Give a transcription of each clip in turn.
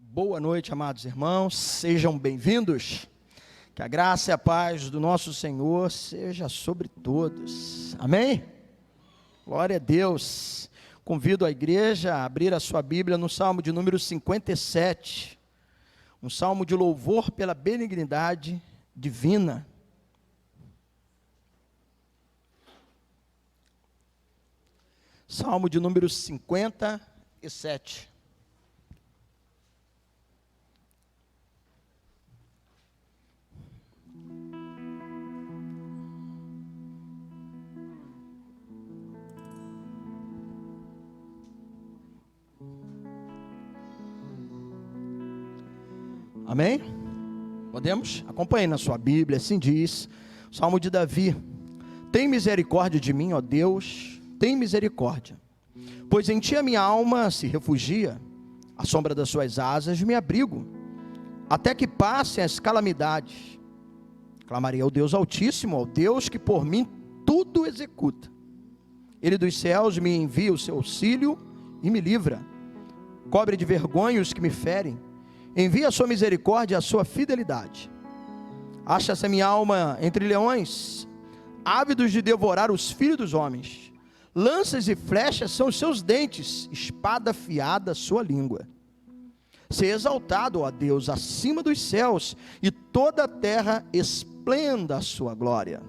Boa noite, amados irmãos, sejam bem-vindos, que a graça e a paz do nosso Senhor seja sobre todos, amém? Glória a Deus. Convido a igreja a abrir a sua Bíblia no Salmo de número 57, um salmo de louvor pela benignidade divina. Salmo de número 57. Amém? Podemos? Acompanhe na sua Bíblia, assim diz, Salmo de Davi. Tem misericórdia de mim, ó Deus, tem misericórdia, pois em ti a minha alma se refugia, à sombra das suas asas me abrigo, até que passem as calamidades. Clamarei ao Deus Altíssimo, ao Deus que por mim tudo executa. Ele dos céus me envia o seu auxílio e me livra, cobre de vergonha os que me ferem, envia a sua misericórdia e a sua fidelidade. Acha-se a minha alma entre leões, ávidos de devorar os filhos dos homens. Lanças e flechas são os seus dentes, espada afiada a sua língua. Seja exaltado, ó Deus, acima dos céus, e toda a terra esplenda a sua glória.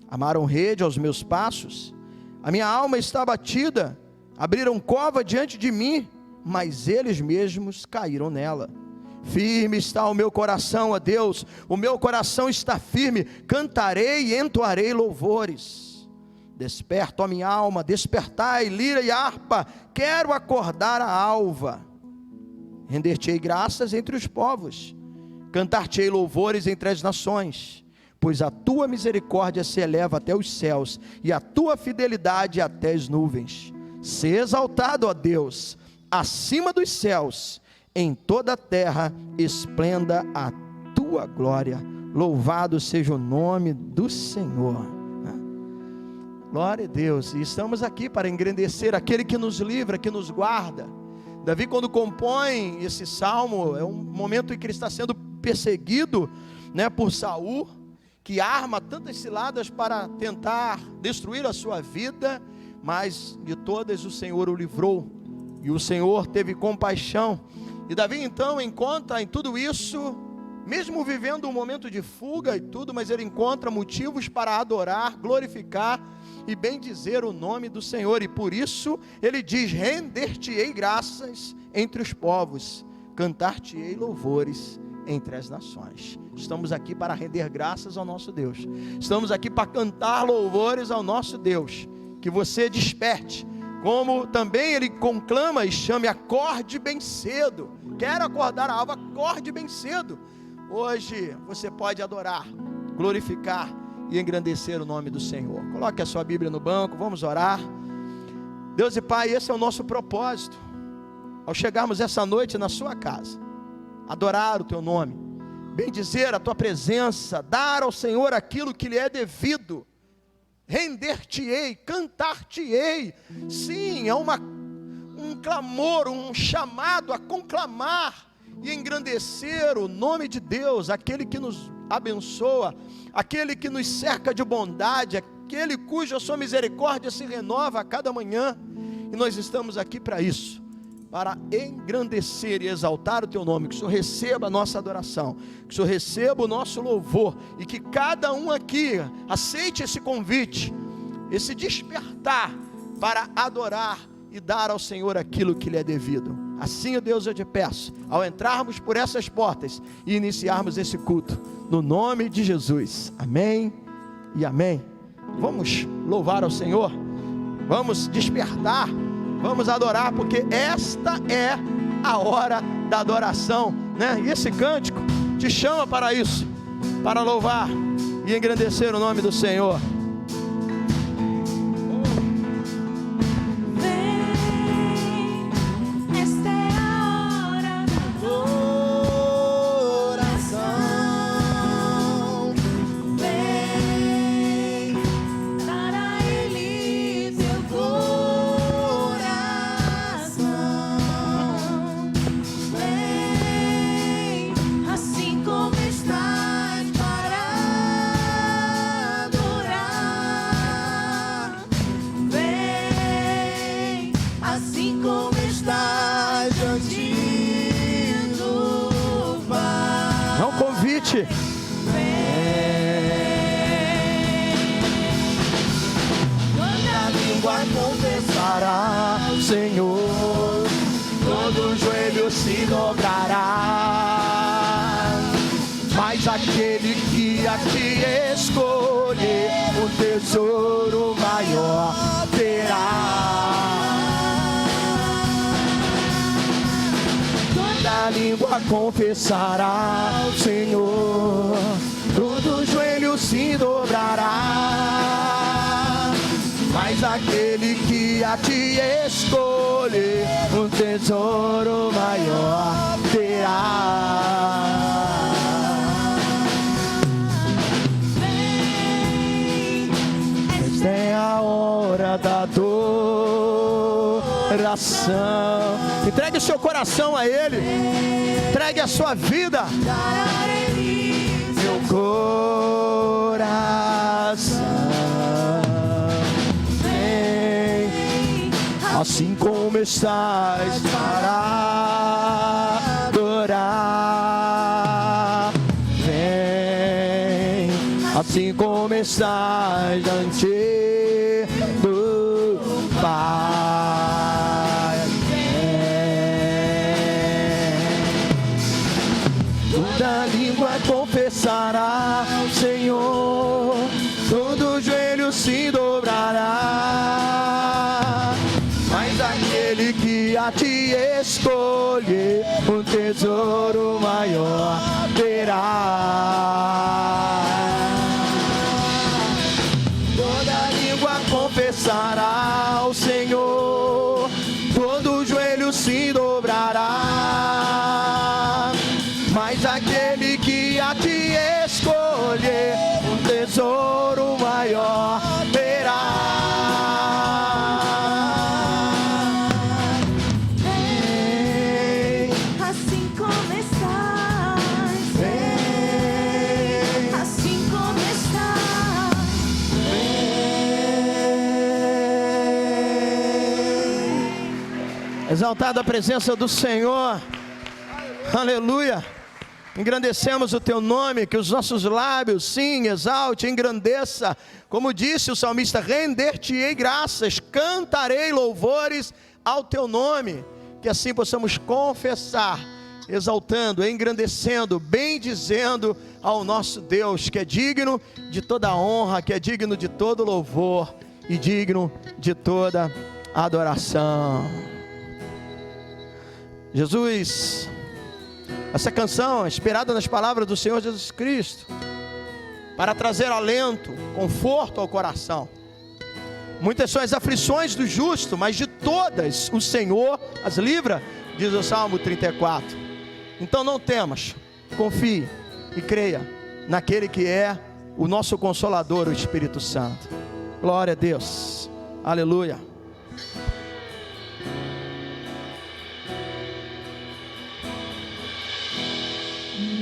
Amaram rede aos meus passos, a minha alma está abatida, abriram cova diante de mim, mas eles mesmos caíram nela. Firme está o meu coração, ó Deus, o meu coração está firme, cantarei e entoarei louvores. Desperta, ó minha alma, despertai, lira e harpa, quero acordar a alva. Render-te-ei graças entre os povos, cantar-te-ei louvores entre as nações, pois a tua misericórdia se eleva até os céus, e a tua fidelidade até as nuvens. Se exaltado, ó Deus, acima dos céus, em toda a terra esplenda a tua glória. Louvado seja o nome do Senhor. Glória a Deus. E estamos aqui para engrandecer aquele que nos livra, que nos guarda. Davi, quando compõe esse salmo, é um momento em que ele está sendo perseguido, por Saul, que arma tantas ciladas para tentar destruir a sua vida, mas de todas o Senhor o livrou. E o Senhor teve compaixão. E Davi então encontra em tudo isso, mesmo vivendo um momento de fuga e tudo, mas ele encontra motivos para adorar, glorificar e bendizer o nome do Senhor. E por isso ele diz: render-te-ei graças entre os povos, cantar-te-ei louvores entre as nações. Estamos aqui para render graças ao nosso Deus. Estamos aqui para cantar louvores ao nosso Deus. Que você desperte, como também ele conclama e chame: acorde bem cedo. Quero acordar a alva, acorde bem cedo. Hoje você pode adorar, glorificar e engrandecer o nome do Senhor. Coloque a sua Bíblia no banco, vamos orar. Deus e Pai, esse é o nosso propósito. Ao chegarmos essa noite na sua casa, adorar o teu nome, bendizer a tua presença, dar ao Senhor aquilo que lhe é devido. Render-te-ei, cantar-te-ei. Sim, é um clamor, um chamado a conclamar e engrandecer o nome de Deus, aquele que nos abençoa, aquele que nos cerca de bondade, aquele cuja sua misericórdia se renova a cada manhã. E nós estamos aqui para isso, para engrandecer e exaltar o teu nome. Que o Senhor receba a nossa adoração, que o Senhor receba o nosso louvor, e que cada um aqui aceite esse convite, esse despertar para adorar e dar ao Senhor aquilo que lhe é devido. Assim, ó Deus, eu te peço, ao entrarmos por essas portas e iniciarmos esse culto, no nome de Jesus, amém e amém. Vamos louvar ao Senhor, vamos despertar, vamos adorar, porque esta é a hora da adoração, E esse cântico te chama para isso, para louvar e engrandecer o nome do Senhor. Vem se dobrará, mas aquele que a ti escolher, um tesouro maior terá. Toda língua confessará ao Senhor, todo joelho se dobrará, mas aquele que a ti escolher, um tesouro maior terá. Esta é a hora da adoração. Entregue o seu coração a Ele, entregue a sua vida. Meu coração, vem, assim como estás, para adorar. Vem, assim como estás, diante do Pai. Toda língua confessará ao Senhor, todo joelho se dobrará, mas aquele que a ti escolher, um tesouro maior terá. Toda língua confessará ao Senhor, todo joelho se dobrará, mas aquele que a ti escolher, um tesouro maior terá. Vem, Assim como estás, vem, assim como estás, vem. Exaltada a presença do Senhor. Aleluia. Engrandecemos o teu nome, que os nossos lábios, sim, exalte, engrandeça. Como disse o salmista, render-te-ei graças, cantarei louvores ao teu nome. Que assim possamos confessar, exaltando, engrandecendo, bendizendo ao nosso Deus, que é digno de toda honra, que é digno de todo louvor e digno de toda adoração. Jesus, essa canção é inspirada nas palavras do Senhor Jesus Cristo, para trazer alento, conforto ao coração. Muitas são as aflições do justo, mas de todas o Senhor as livra, diz o Salmo 34. Então não temas, confie e creia naquele que é o nosso Consolador, o Espírito Santo. Glória a Deus, aleluia.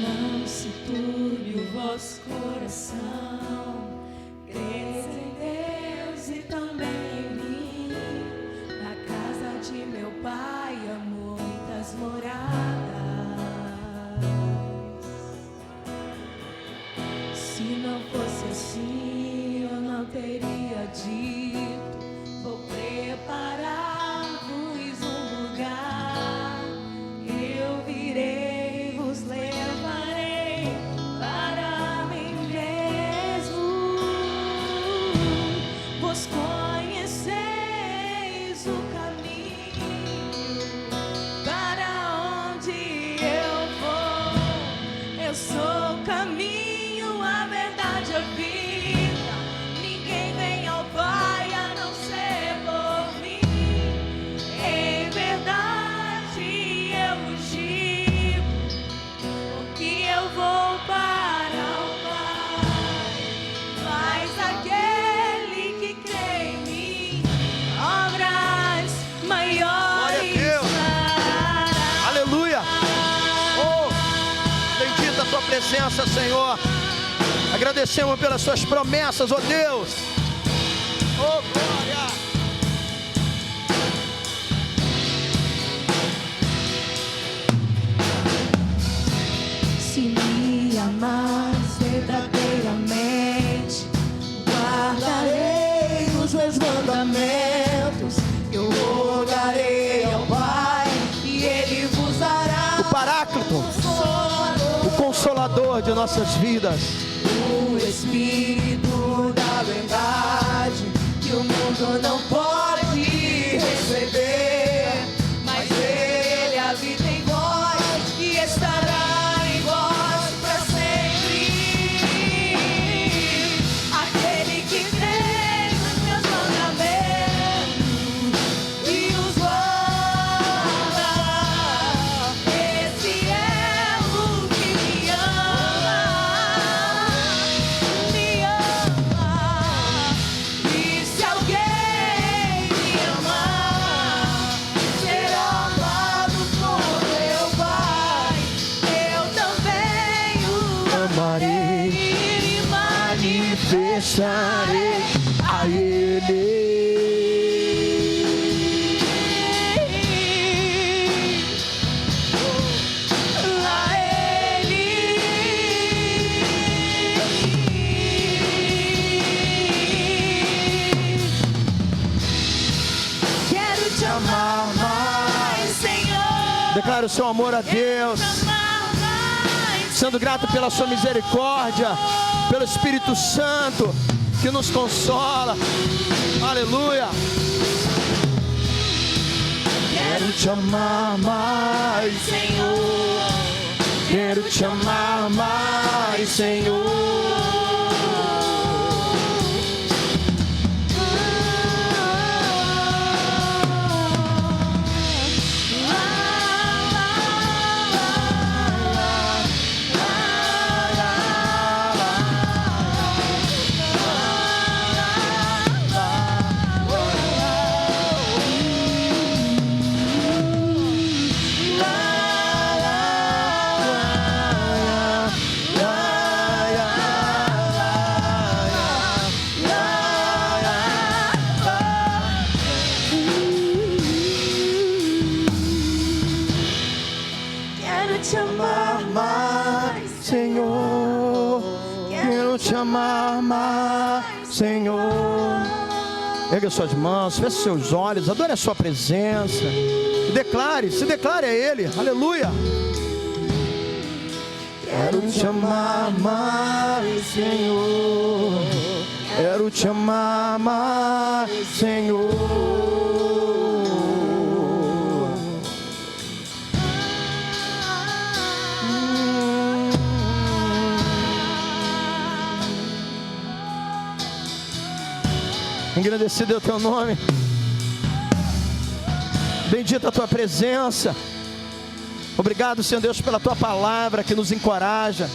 não se turbe o vosso coração, creis em Deus e também em mim. Na casa de meu Pai há muitas moradas. Se não fosse assim, eu não teria dito, vou preparar-vos um lugar. Eu virei, vos levarei para mim mesmo. Vos conheceis o caminho para onde eu vou. Eu sou o caminho, a verdade, a vida. Ninguém vem ao Pai a não ser por mim. Em verdade eu vos digo, porque eu vou para o Pai. Mas aquele que crê em mim, obras maiores Deus. fará. Aleluia. Oh, bendita a tua presença, Senhor. Agradecemos pelas suas promessas, oh Deus. Oh, glória. Se me amares verdadeiramente, guardarei os meus mandamentos. Eu rogarei ao Pai e Ele vos dará Salvador de nossas vidas. O Espírito da verdade que o mundo não pode receber, mas Ele habita em vós e estará em vós para sempre. Aquele que crê nos meus mandamentos e os guarda, esse é o que me ama. E se alguém me amar, será amado por meu Pai. Eu também o amarei e manifestarei A Ele. a Ele. Quero te amar mais, Senhor. Declaro o seu amor a Deus, Amar mais, sendo grato pela sua misericórdia, pelo Espírito Santo que nos consola. Aleluia. Quero te amar mais, Senhor. quero te amar mais, Senhor. Quero te amar mais, Senhor, quero te amar mais, Senhor. Ergue as suas mãos, feche seus olhos, adore a sua presença. Se declare a Ele, aleluia. Quero te amar mais, Senhor. Quero te amar mais, Senhor. Engrandecido é o teu nome. Bendita a tua presença. Obrigado, Senhor Deus, pela tua palavra que nos encoraja.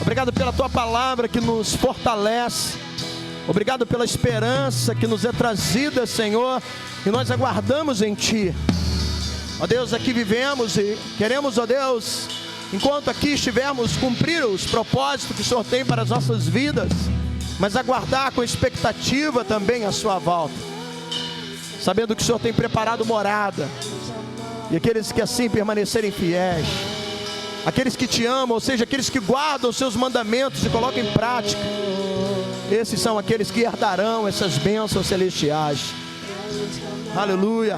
Obrigado pela tua palavra que nos fortalece. Obrigado pela esperança que nos é trazida, Senhor, e nós aguardamos em ti. Ó Deus, aqui vivemos e queremos, ó Deus, enquanto aqui estivermos, cumprir os propósitos que o Senhor tem para as nossas vidas, mas aguardar com expectativa também a sua volta, sabendo que o Senhor tem preparado morada, e aqueles que assim permanecerem fiéis, aqueles que te amam, ou seja, aqueles que guardam os seus mandamentos e colocam em prática, esses são aqueles que herdarão essas bênçãos celestiais. Aleluia.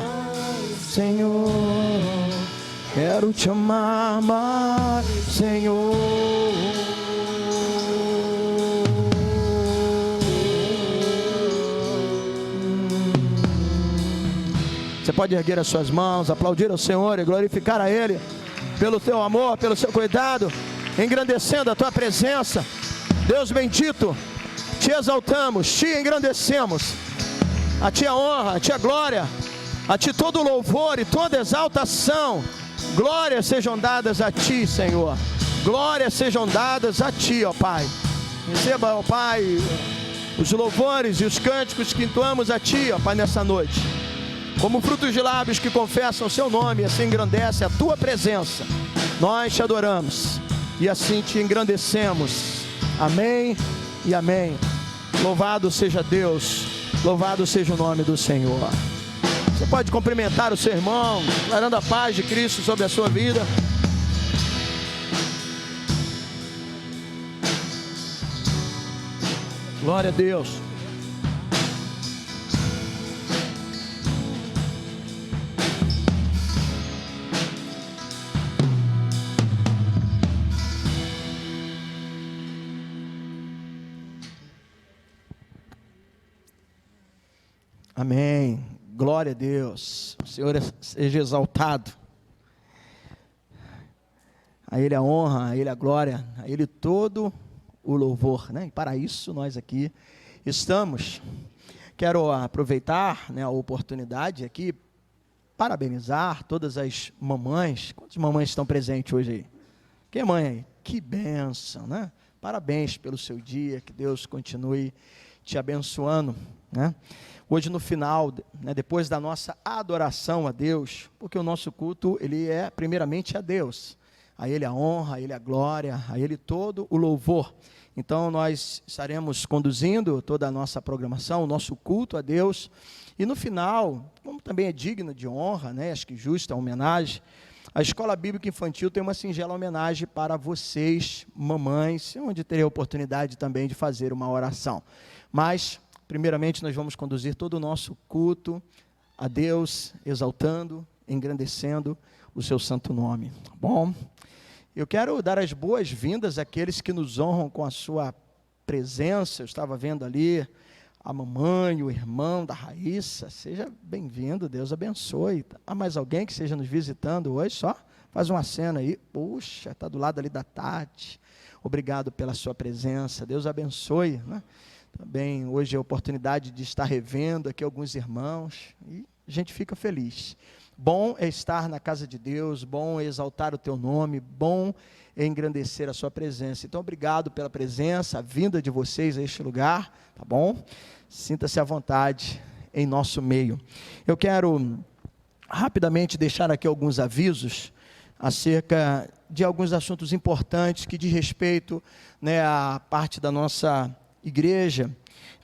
Senhor, quero te amar mais, Senhor. Você pode erguer as suas mãos, aplaudir ao Senhor e glorificar a Ele pelo teu amor, pelo seu cuidado, engrandecendo a tua presença. Deus bendito, te exaltamos, te engrandecemos. A ti a honra, a ti a glória, a ti todo o louvor e toda exaltação. Glórias sejam dadas a ti, Senhor. Glórias sejam dadas a ti, ó Pai. Receba, ó Pai, os louvores e os cânticos que entoamos a ti, ó Pai, nessa noite, como frutos de lábios que confessam o seu nome, e assim engrandece a tua presença. Nós te adoramos e assim te engrandecemos. Amém e amém. Louvado seja Deus, louvado seja o nome do Senhor. Você pode cumprimentar o seu irmão, declarando a paz de Cristo sobre a sua vida. Glória a Deus. Amém. Glória a Deus. O Senhor seja exaltado. A Ele a honra, a Ele a glória, a Ele todo o louvor, né? E para isso nós aqui estamos. Quero aproveitar, né, a oportunidade aqui, parabenizar todas as mamães. Quantas mamães estão presentes hoje aí? Que mãe aí? Que bênção, né? Parabéns pelo seu dia, que Deus continue te abençoando, né? Hoje no final, né, depois da nossa adoração a Deus, porque o nosso culto, ele é primeiramente a Deus, a Ele a honra, a Ele a glória, a Ele todo o louvor. Então nós estaremos conduzindo toda a nossa programação, o nosso culto a Deus, e no final, como também é digno de honra, né, acho que justa a homenagem, a Escola Bíblica Infantil tem uma singela homenagem para vocês, mamães, onde terei a oportunidade também de fazer uma oração. Mas, primeiramente, nós vamos conduzir todo o nosso culto a Deus, exaltando, engrandecendo o seu santo nome. Tá bom? Eu quero dar as boas-vindas àqueles que nos honram com a sua presença. Eu estava vendo ali a mamãe, o irmão da Raíssa. Seja bem-vindo, Deus abençoe. Há mais alguém que esteja nos visitando hoje? Só faz uma cena aí. Puxa, está do lado ali da Tati. Obrigado pela sua presença. Deus abençoe, né? Também hoje é a oportunidade de estar revendo aqui alguns irmãos e a gente fica feliz. Bom é estar na casa de Deus, bom é exaltar o teu nome, bom é engrandecer a sua presença. Então, obrigado pela presença, a vinda de vocês a este lugar, tá bom? Sinta-se à vontade em nosso meio. Eu quero rapidamente deixar aqui alguns avisos acerca de alguns assuntos importantes que diz respeito, né, à parte da nossa igreja.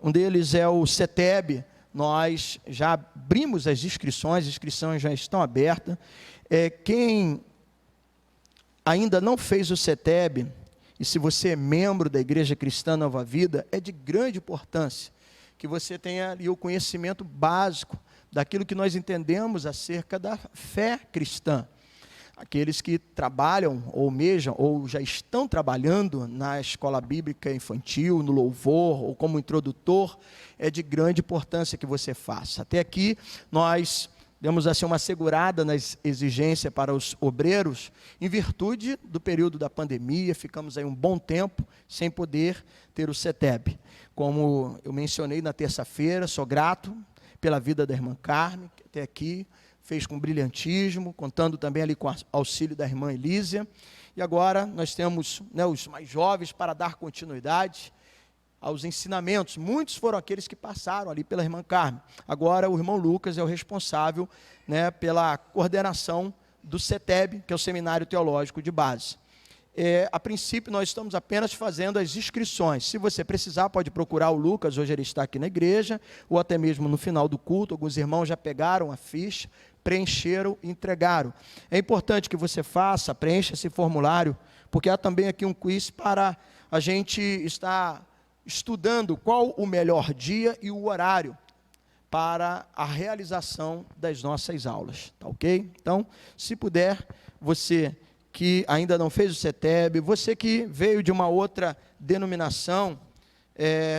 Um deles é o CETEB. Nós já abrimos as inscrições já estão abertas. Quem ainda não fez o CETEB, e se você é membro da Igreja Cristã Nova Vida, é de grande importância que você tenha ali o conhecimento básico daquilo que nós entendemos acerca da fé cristã. Aqueles que trabalham, ou almejam, ou já estão trabalhando na escola bíblica infantil, no louvor, ou como introdutor, é de grande importância que você faça. Até aqui, nós demos assim uma segurada nas exigências para os obreiros, em virtude do período da pandemia, ficamos aí um bom tempo sem poder ter o CETEB. Como eu mencionei na terça-feira, sou grato pela vida da irmã Carmen, que até aqui fez com brilhantismo, contando também ali com o auxílio da irmã Elísia. E agora nós temos, né, os mais jovens para dar continuidade aos ensinamentos. Muitos foram aqueles que passaram ali pela irmã Carmen. Agora o irmão Lucas é o responsável, né, pela coordenação do CETEB, que é o Seminário Teológico de Base. A princípio nós estamos apenas fazendo as inscrições. Se você precisar, pode procurar o Lucas, hoje ele está aqui na igreja, ou até mesmo no final do culto. Alguns irmãos já pegaram a ficha, preencheram e entregaram. É importante que você faça, preencha esse formulário, porque há também aqui um quiz para a gente estar estudando qual o melhor dia e o horário para a realização das nossas aulas, tá ok? Então, se puder, você que ainda não fez o CETEB, você que veio de uma outra denominação,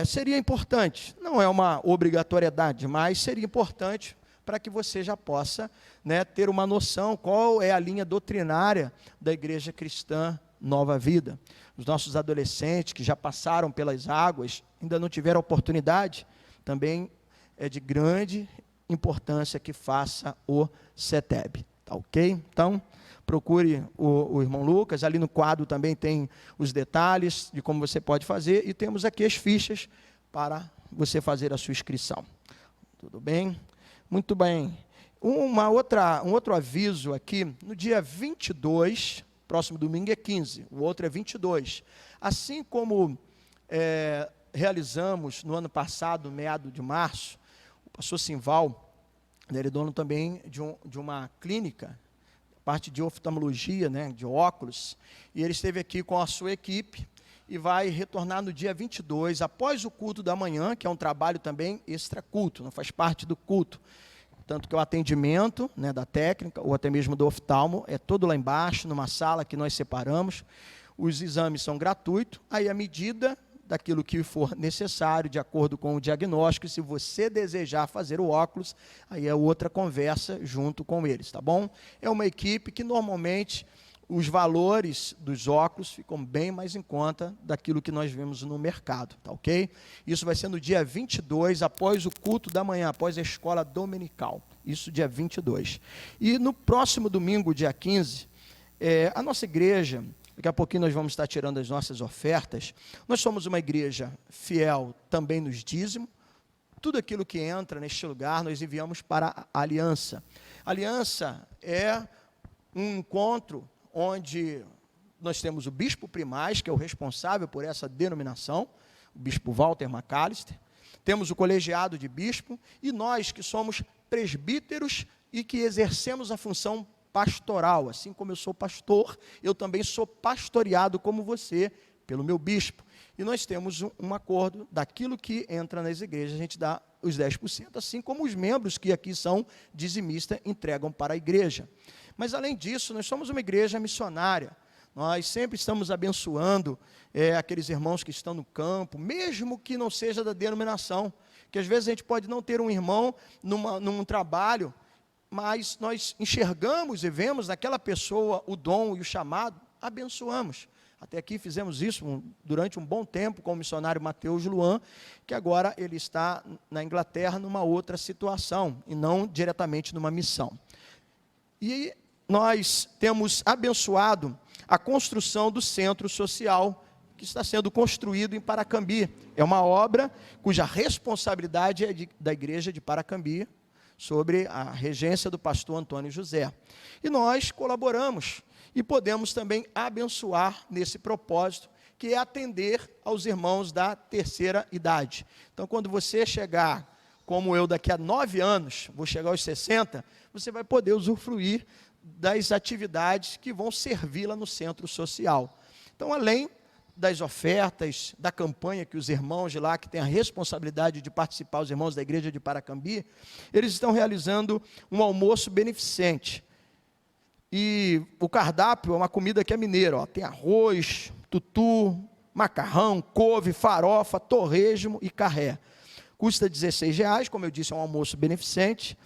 seria importante, não é uma obrigatoriedade, mas seria importante para que você já possa, né, ter uma noção qual é a linha doutrinária da Igreja Cristã Nova Vida. Os nossos adolescentes que já passaram pelas águas, ainda não tiveram oportunidade, também é de grande importância que faça o CETEB, tá ok? Então, procure o irmão Lucas, ali no quadro também tem os detalhes de como você pode fazer, e temos aqui as fichas para você fazer a sua inscrição. Tudo bem? Muito bem. Um outro aviso aqui, no dia 22, próximo domingo é 15, o outro é 22. Assim como realizamos no ano passado, meado de março, o pastor Simval, ele é dono também de uma clínica, parte de oftalmologia, né, de óculos, e ele esteve aqui com a sua equipe e vai retornar no dia 22, após o culto da manhã, que é um trabalho também extra-culto, não faz parte do culto, tanto que o atendimento, né, da técnica, ou até mesmo do oftalmo, é todo lá embaixo, numa sala que nós separamos, os exames são gratuitos, aí à medida daquilo que for necessário, de acordo com o diagnóstico. E se você desejar fazer o óculos, aí é outra conversa junto com eles, tá bom? É uma equipe que normalmente os valores dos óculos ficam bem mais em conta daquilo que nós vemos no mercado, tá ok? Isso vai ser no dia 22, após o culto da manhã, após a escola dominical. Isso dia 22. E no próximo domingo, dia 15, a nossa igreja, daqui a pouquinho nós vamos estar tirando as nossas ofertas. Nós somos uma igreja fiel também nos dízimos. Tudo aquilo que entra neste lugar, nós enviamos para a Aliança. A Aliança é um encontro onde nós temos o bispo primaz, que é o responsável por essa denominação, o bispo Walter McAllister. Temos o colegiado de bispo e nós que somos presbíteros e que exercemos a função pastoral. Assim como eu sou pastor, eu também sou pastoreado como você, pelo meu bispo. E nós temos um acordo daquilo que entra nas igrejas, a gente dá os 10%, assim como os membros que aqui são dizimistas entregam para a igreja. Mas, além disso, nós somos uma igreja missionária. Nós sempre estamos abençoando aqueles irmãos que estão no campo, mesmo que não seja da denominação. Que às vezes a gente pode não ter um irmão num trabalho, mas nós enxergamos e vemos naquela pessoa o dom e o chamado, abençoamos. Até aqui fizemos isso durante um bom tempo com o missionário Mateus Luan, que agora ele está na Inglaterra numa outra situação, e não diretamente numa missão. E nós temos abençoado a construção do centro social que está sendo construído em Paracambi. É uma obra cuja responsabilidade é da igreja de Paracambi, sobre a regência do pastor Antônio José. E nós colaboramos e podemos também abençoar nesse propósito, que é atender aos irmãos da terceira idade. Então, quando você chegar, como eu daqui a 9 anos, vou chegar aos 60, você vai poder usufruir das atividades que vão servi-la no centro social. Então, além das ofertas, da campanha que os irmãos de lá, que têm a responsabilidade de participar, os irmãos da igreja de Paracambi, eles estão realizando um almoço beneficente. E o cardápio é uma comida que é mineira, ó, tem arroz, tutu, macarrão, couve, farofa, torresmo e carré. Custa R$16, como eu disse, é um almoço beneficente.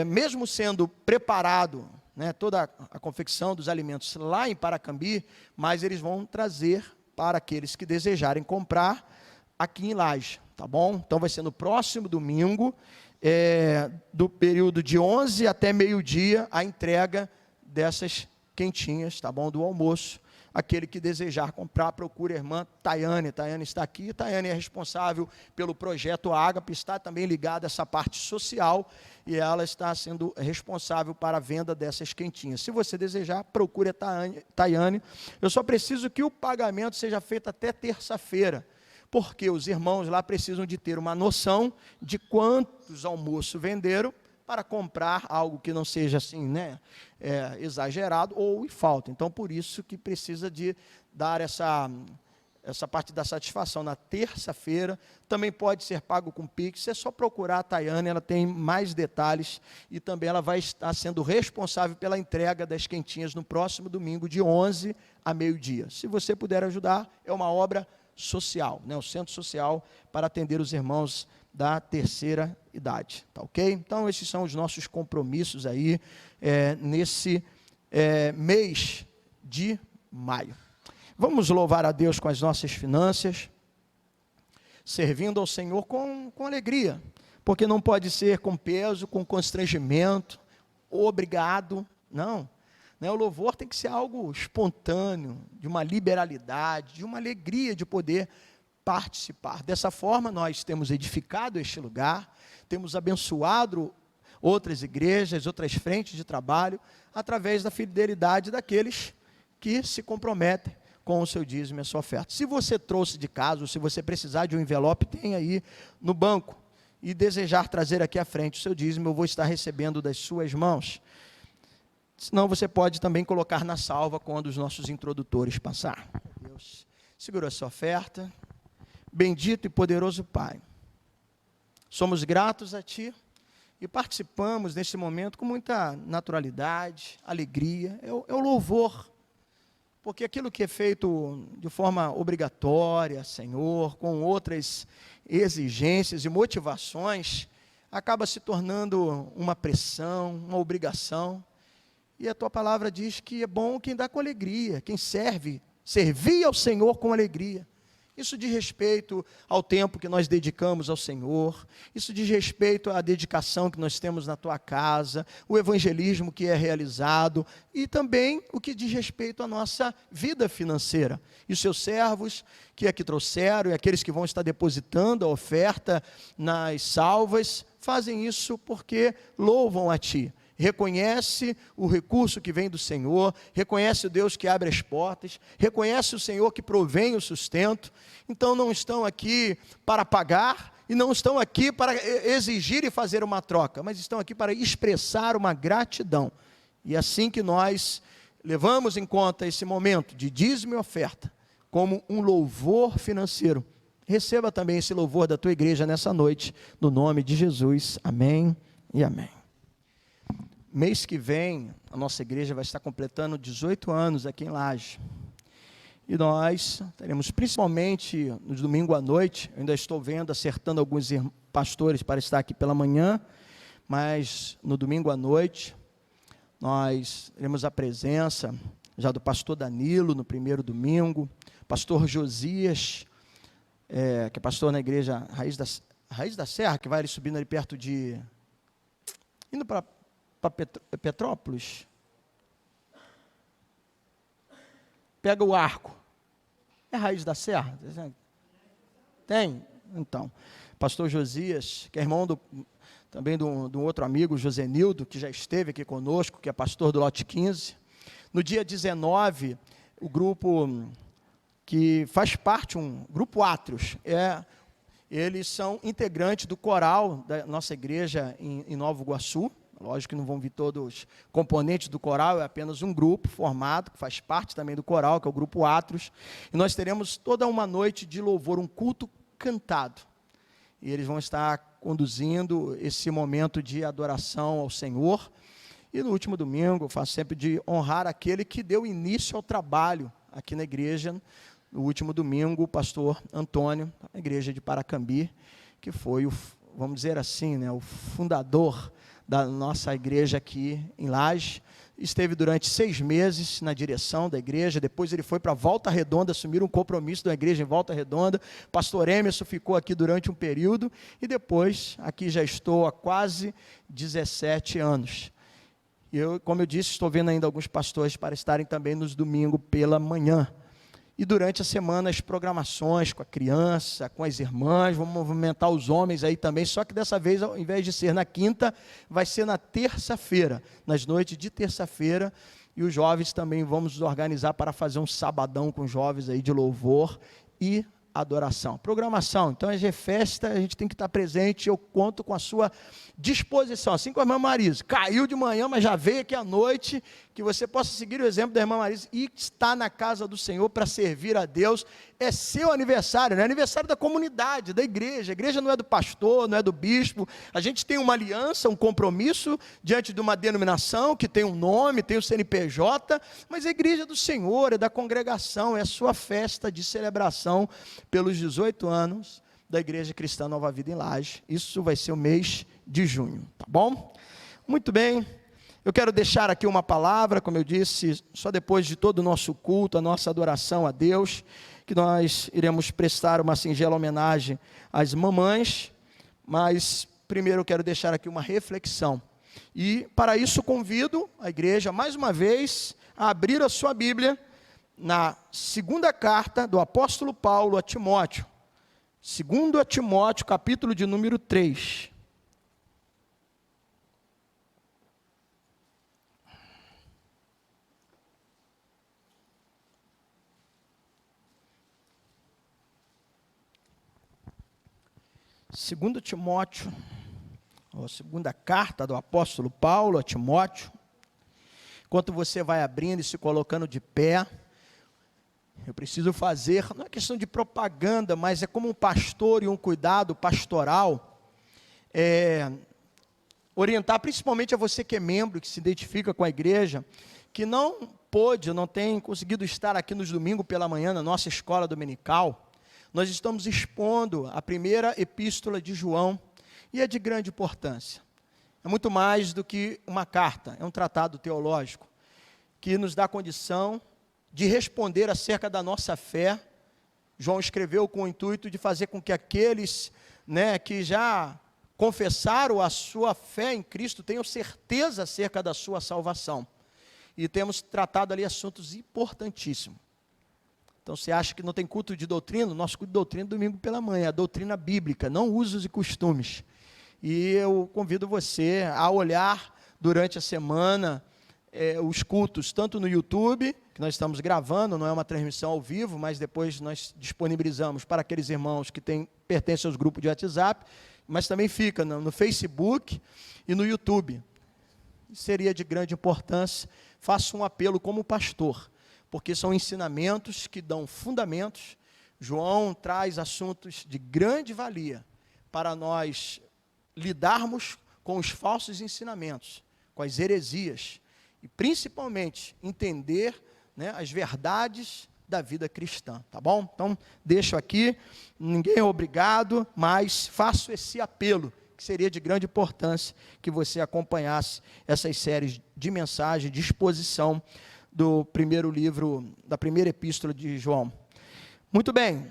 Mesmo sendo preparado, né, toda a confecção dos alimentos lá em Paracambi, mas eles vão trazer para aqueles que desejarem comprar aqui em Laje, tá bom? Então vai ser no próximo domingo, do período de 11 até meio-dia, a entrega dessas quentinhas, tá bom? Do almoço. Aquele que desejar comprar, procure a irmã Tayane. Tayane está aqui. Tayane é responsável pelo projeto Ágape, está também ligada a essa parte social, e ela está sendo responsável para a venda dessas quentinhas. Se você desejar, procure a Tayane. Eu só preciso que o pagamento seja feito até terça-feira, porque os irmãos lá precisam de ter uma noção de quantos almoços venderam, para comprar algo que não seja assim, né, exagerado ou em falta. Então, por isso que precisa de dar essa parte da satisfação na terça-feira. Também pode ser pago com Pix, é só procurar a Tayane, ela tem mais detalhes, e também ela vai estar sendo responsável pela entrega das quentinhas no próximo domingo, de 11 a meio-dia. Se você puder ajudar, é uma obra social, né, o centro social para atender os irmãos da terceira idade, tá ok? Então, esses são os nossos compromissos aí, nesse mês de maio. Vamos louvar a Deus com as nossas finanças, servindo ao Senhor com alegria, porque não pode ser com peso, com constrangimento, obrigado, não. O louvor tem que ser algo espontâneo, de uma liberalidade, de uma alegria de poder participar. Dessa forma, nós temos edificado este lugar, temos abençoado outras igrejas, outras frentes de trabalho, através da fidelidade daqueles que se comprometem com o seu dízimo e a sua oferta. Se você trouxe de casa, ou se você precisar de um envelope, tem aí no banco, e desejar trazer aqui à frente o seu dízimo, eu vou estar recebendo das suas mãos. Senão você pode também colocar na salva quando os nossos introdutores passar. Deus, segura a sua oferta. Bendito e poderoso Pai, somos gratos a Ti e participamos nesse momento com muita naturalidade, alegria, é o louvor. porque aquilo que é feito de forma obrigatória, Senhor, com outras exigências e motivações, acaba se tornando uma pressão, uma obrigação. E a tua palavra diz que é bom quem dá com alegria, quem serve, servir ao Senhor com alegria. Isso diz respeito ao tempo que nós dedicamos ao Senhor, isso diz respeito à dedicação que nós temos na tua casa, o evangelismo que é realizado e também o que diz respeito à nossa vida financeira. E os seus servos que aqui trouxeram e aqueles que vão estar depositando a oferta nas salvas, fazem isso porque louvam a ti. Reconhece o recurso que vem do Senhor, reconhece o Deus que abre as portas, reconhece o Senhor que provém o sustento. Então não estão aqui para pagar e não estão aqui para exigir e fazer uma troca, mas estão aqui para expressar uma gratidão. E assim que nós levamos em conta esse momento de dízimo e oferta como um louvor financeiro, receba também esse louvor da tua igreja nessa noite, no nome de Jesus. Amém e amém. Mês que vem, a nossa igreja vai estar completando 18 anos aqui em Laje. E nós teremos, principalmente no domingo à noite, eu ainda estou vendo, acertando alguns pastores para estar aqui pela manhã, mas no domingo à noite, nós teremos a presença já do pastor Danilo, no primeiro domingo, pastor Josias, que é pastor na igreja Raiz da Serra, que vai ali subindo ali perto de... indo para Petrópolis, pega o arco, é Raiz da Serra? Tem? Então, pastor Josias, que é irmão também do outro amigo, Josenildo, que já esteve aqui conosco, que é pastor do Lote 15. No dia 19, o grupo que faz parte, grupo Átrios, eles são integrantes do coral da nossa igreja em Nova Iguaçu. Lógico que não vão vir todos os componentes do coral, é apenas um grupo formado, que faz parte também do coral, que é o grupo Átrios. E nós teremos toda uma noite de louvor, um culto cantado. E eles vão estar conduzindo esse momento de adoração ao Senhor. E no último domingo, eu faço sempre de honrar aquele que deu início ao trabalho aqui na igreja. No último domingo, o pastor Antônio, da igreja de Paracambi, que foi, vamos dizer assim, o fundador da nossa igreja aqui em Laje, esteve durante 6 meses na direção da igreja, depois ele foi para Volta Redonda, assumir um compromisso da igreja em Volta Redonda, pastor Emerson ficou aqui durante um período, e depois, aqui já estou há quase 17 anos. Eu, como eu disse, estou vendo ainda alguns pastores para estarem também nos domingos pela manhã. E durante a semana as programações com a criança, com as irmãs, vamos movimentar os homens aí também, só que dessa vez, ao invés de ser na quinta, vai ser na terça-feira, nas noites de terça-feira, e os jovens também vamos nos organizar para fazer um sabadão com os jovens aí de louvor e adoração. Programação, então a festa, a gente tem que estar presente, eu conto com a sua disposição, assim como a irmã Marisa, caiu de manhã, mas já veio aqui à noite, que você possa seguir o exemplo da irmã Marisa e estar na casa do Senhor para servir a Deus. É seu aniversário, é aniversário da comunidade, da igreja. A igreja não é do pastor, não é do bispo, a gente tem uma aliança, um compromisso diante de uma denominação que tem um nome, tem o CNPJ, mas a igreja é do Senhor, é da congregação, é a sua festa de celebração pelos 18 anos da Igreja Cristã Nova Vida em Laje. Isso vai ser o mês de junho, tá bom? Muito bem, eu quero deixar aqui uma palavra, como eu disse, só depois de todo o nosso culto, a nossa adoração a Deus, que nós iremos prestar uma singela homenagem às mamães, mas primeiro eu quero deixar aqui uma reflexão, e para isso convido a igreja, mais uma vez, a abrir a sua Bíblia, na segunda carta do apóstolo Paulo a Timóteo, 2 Timóteo, capítulo de número 3. Segundo Timóteo, a segunda carta do apóstolo Paulo a Timóteo. Enquanto você vai abrindo e se colocando de pé, eu preciso fazer, não é questão de propaganda, mas é como um pastor e um cuidado pastoral, orientar principalmente a você que é membro, que se identifica com a igreja, que não pôde, não tem conseguido estar aqui nos domingos pela manhã, na nossa escola dominical, nós estamos expondo a primeira epístola de João, e é de grande importância. É muito mais do que uma carta, é um tratado teológico, que nos dá condição de responder acerca da nossa fé. João escreveu com o intuito de fazer com que aqueles, que já confessaram a sua fé em Cristo tenham certeza acerca da sua salvação. E temos tratado ali assuntos importantíssimos. Então, você acha que não tem culto de doutrina? Nosso culto de doutrina é domingo pela manhã, a doutrina bíblica, não usos e costumes. E eu convido você a olhar durante a semana os cultos, tanto no YouTube, que nós estamos gravando, não é uma transmissão ao vivo, mas depois nós disponibilizamos para aqueles irmãos que pertencem aos grupos de WhatsApp, mas também fica no Facebook e no YouTube. Seria de grande importância. Faço um apelo como pastor, porque são ensinamentos que dão fundamentos. João traz assuntos de grande valia para nós lidarmos com os falsos ensinamentos, com as heresias, e principalmente entender as verdades da vida cristã, tá bom? Então, deixo aqui, ninguém é obrigado, mas faço esse apelo, que seria de grande importância que você acompanhasse essas séries de mensagem, de exposição do primeiro livro, da primeira epístola de João. Muito bem,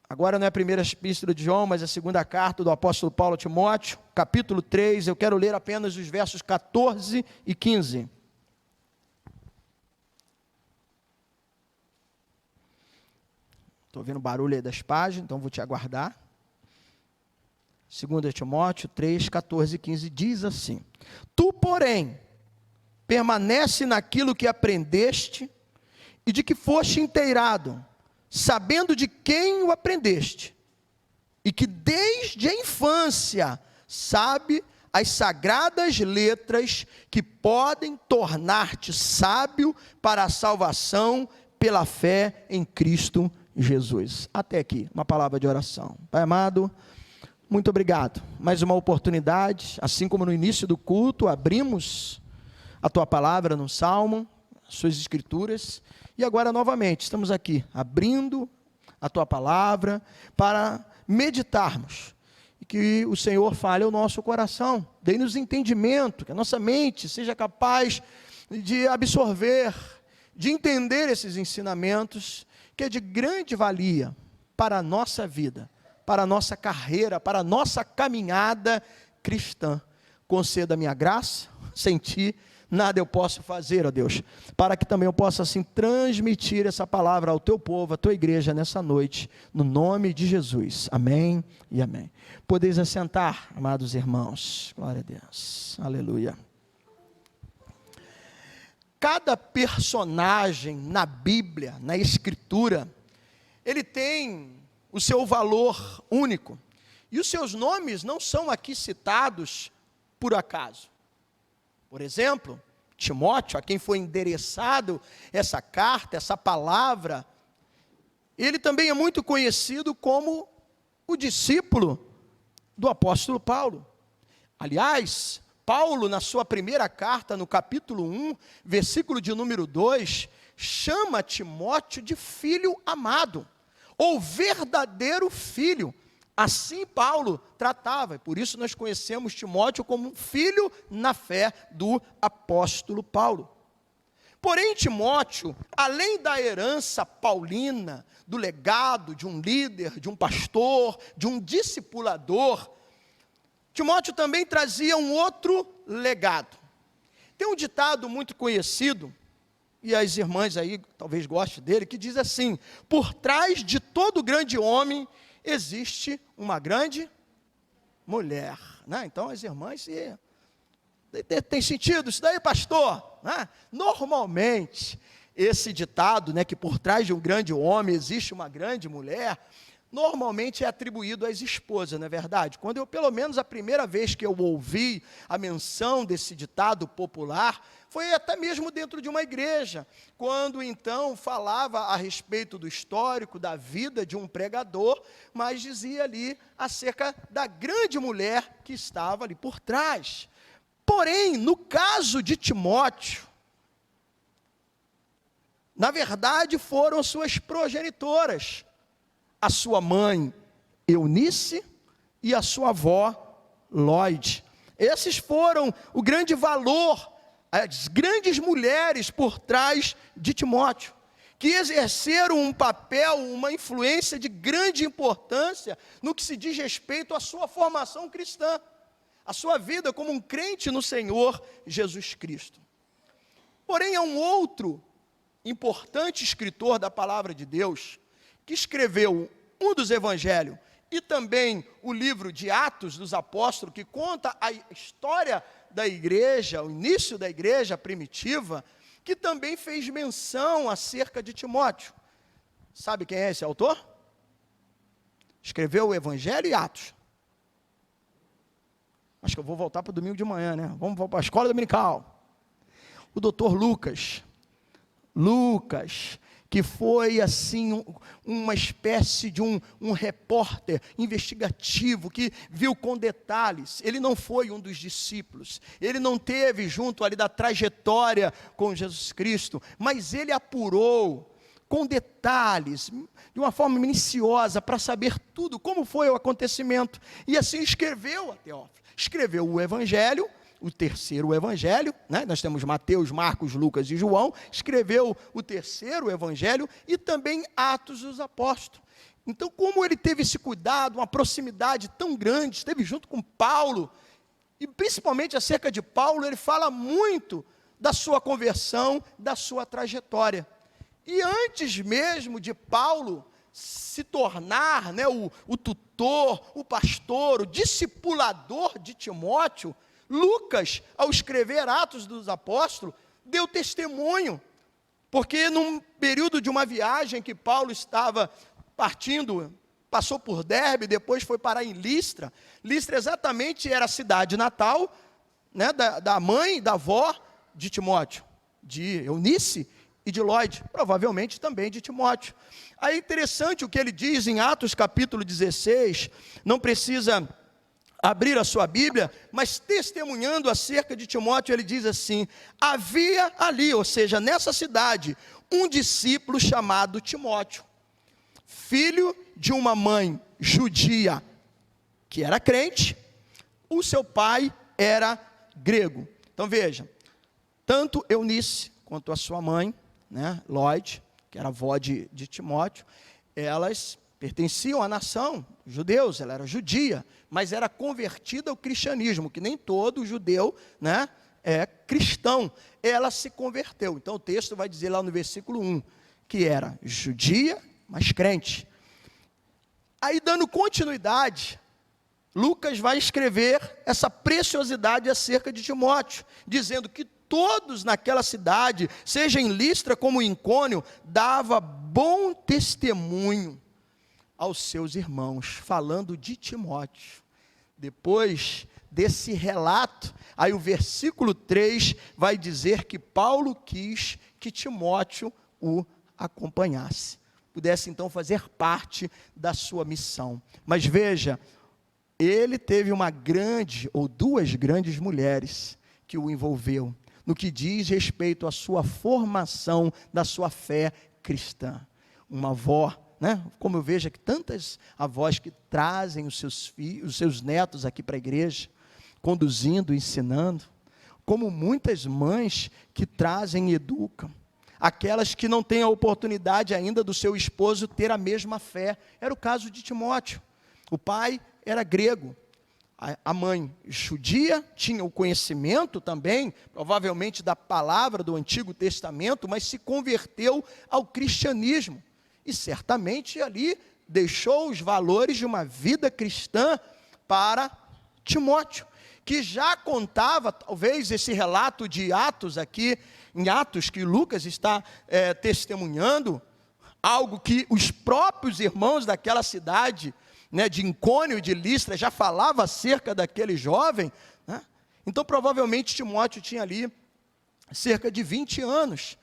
agora não é a primeira epístola de João, mas a segunda carta do apóstolo Paulo a Timóteo, capítulo 3, eu quero ler apenas os versos 14 e 15. Estou ouvindo barulho aí das páginas, então vou te aguardar. 2 Timóteo 3, 14 e 15 diz assim: Tu, porém, permanece naquilo que aprendeste e de que foste inteirado, sabendo de quem o aprendeste, e que desde a infância sabe as sagradas letras que podem tornar-te sábio para a salvação pela fé em Cristo Jesus. Até aqui, uma palavra de oração. Pai amado, muito obrigado. Mais uma oportunidade, assim como no início do culto, abrimos a Tua palavra no Salmo, as Suas Escrituras, e agora novamente estamos aqui, abrindo a Tua palavra para meditarmos, e que o Senhor fale ao nosso coração, dê-nos entendimento, que a nossa mente seja capaz de absorver, de entender esses ensinamentos, que é de grande valia para a nossa vida, para a nossa carreira, para a nossa caminhada cristã. Conceda a minha graça, sem Ti nada eu posso fazer, ó Deus, para que também eu possa assim transmitir essa palavra ao Teu povo, à Tua igreja nessa noite, no nome de Jesus, amém e amém. Podeis assentar, amados irmãos, glória a Deus, aleluia. Cada personagem na Bíblia, na Escritura, ele tem o seu valor único. E os seus nomes não são aqui citados por acaso. Por exemplo, Timóteo, a quem foi endereçado essa carta, essa palavra, ele também é muito conhecido como o discípulo do apóstolo Paulo. Aliás, Paulo, na sua primeira carta, no capítulo 1, versículo de número 2, chama Timóteo de filho amado, ou verdadeiro filho. Assim Paulo tratava, e por isso nós conhecemos Timóteo como um filho na fé do apóstolo Paulo. Porém, Timóteo, além da herança paulina, do legado de um líder, de um pastor, de um discipulador, Timóteo também trazia um outro legado. Tem um ditado muito conhecido, e as irmãs aí talvez gostem dele, que diz assim: por trás de todo grande homem existe uma grande mulher. Então as irmãs, tem sentido isso daí, pastor? Normalmente, esse ditado, que por trás de um grande homem existe uma grande mulher, normalmente é atribuído às esposas, não é verdade? Quando pelo menos a primeira vez que eu ouvi a menção desse ditado popular, foi até mesmo dentro de uma igreja, quando então falava a respeito do histórico, da vida de um pregador, mas dizia ali acerca da grande mulher que estava ali por trás. Porém, no caso de Timóteo, na verdade, foram suas progenitoras, a sua mãe Eunice e a sua avó Lóide. Esses foram o grande valor, as grandes mulheres por trás de Timóteo, que exerceram um papel, uma influência de grande importância no que se diz respeito à sua formação cristã, a sua vida como um crente no Senhor Jesus Cristo. Porém, há um outro importante escritor da palavra de Deus, que escreveu um dos evangelhos e também o livro de Atos dos Apóstolos, que conta a história da igreja, o início da igreja primitiva, que também fez menção acerca de Timóteo. Sabe quem é esse autor? Escreveu o Evangelho e Atos. Acho que eu vou voltar para o domingo de manhã, né? Vamos para a escola dominical. O doutor Lucas, que foi assim uma espécie de um repórter investigativo, que viu com detalhes. Ele não foi um dos discípulos, ele não teve junto ali da trajetória com Jesus Cristo, mas ele apurou com detalhes, de uma forma minuciosa, para saber tudo, como foi o acontecimento, e assim escreveu a Teófilo. Escreveu o Evangelho, o terceiro evangelho, né? Nós temos Mateus, Marcos, Lucas e João, escreveu o terceiro evangelho e também Atos dos Apóstolos. Então, como ele teve esse cuidado, uma proximidade tão grande, esteve junto com Paulo, e principalmente acerca de Paulo, ele fala muito da sua conversão, da sua trajetória. E antes mesmo de Paulo se tornar, né, o tutor, o pastor, o discipulador de Timóteo, Lucas, ao escrever Atos dos Apóstolos, deu testemunho, porque num período de uma viagem que Paulo estava partindo, passou por Derbe, depois foi parar em Listra. Listra exatamente era a cidade natal, né, da mãe, da avó de Timóteo, de Eunice e de Lóide, provavelmente também de Timóteo. Aí é interessante o que ele diz em Atos capítulo 16, não precisa abrir a sua Bíblia, mas testemunhando acerca de Timóteo, ele diz assim: havia ali, ou seja, nessa cidade, um discípulo chamado Timóteo, filho de uma mãe judia, que era crente, o seu pai era grego. Então veja, tanto Eunice quanto a sua mãe, né, Lóide, que era avó de Timóteo, elas pertenciam à nação, judeus, ela era judia, mas era convertida ao cristianismo, que nem todo judeu, né, é cristão. Ela se converteu. Então o texto vai dizer lá no versículo 1, que era judia, mas crente. Aí, dando continuidade, Lucas vai escrever essa preciosidade acerca de Timóteo, dizendo que todos naquela cidade, seja em Listra como em Icônio, dava bom testemunho aos seus irmãos, falando de Timóteo. Depois desse relato, aí o versículo 3 vai dizer que Paulo quis que Timóteo o acompanhasse, pudesse então fazer parte da sua missão. Mas veja, ele teve uma grande, ou duas grandes mulheres que o envolveu, no que diz respeito à sua formação da sua fé cristã. Uma avó, né? Como eu vejo aqui, tantas avós que trazem os seus filhos, os seus netos aqui para a igreja, conduzindo, ensinando, como muitas mães que trazem e educam, aquelas que não têm a oportunidade ainda do seu esposo ter a mesma fé. Era o caso de Timóteo. O pai era grego, a mãe judia, tinha o conhecimento também, provavelmente da palavra do Antigo Testamento, mas se converteu ao cristianismo, e certamente ali deixou os valores de uma vida cristã para Timóteo, que já contava, talvez esse relato de Atos aqui, em Atos que Lucas está testemunhando, algo que os próprios irmãos daquela cidade, né, de Icônio e de Listra, já falava acerca daquele jovem, né? Então provavelmente Timóteo tinha ali cerca de 20 anos,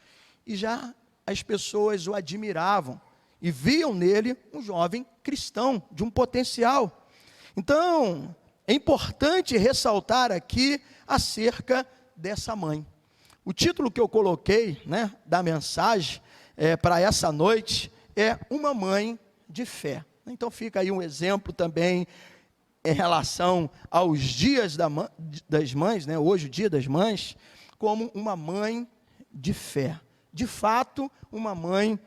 e já as pessoas o admiravam, e viam nele um jovem cristão, de um potencial. Então, é importante ressaltar aqui acerca dessa mãe. O título que eu coloquei, né, da mensagem para essa noite é uma mãe de fé. Então fica aí um exemplo também em relação aos dias das mães, né? Hoje o dia das mães, como uma mãe de fé. De fato, uma mãe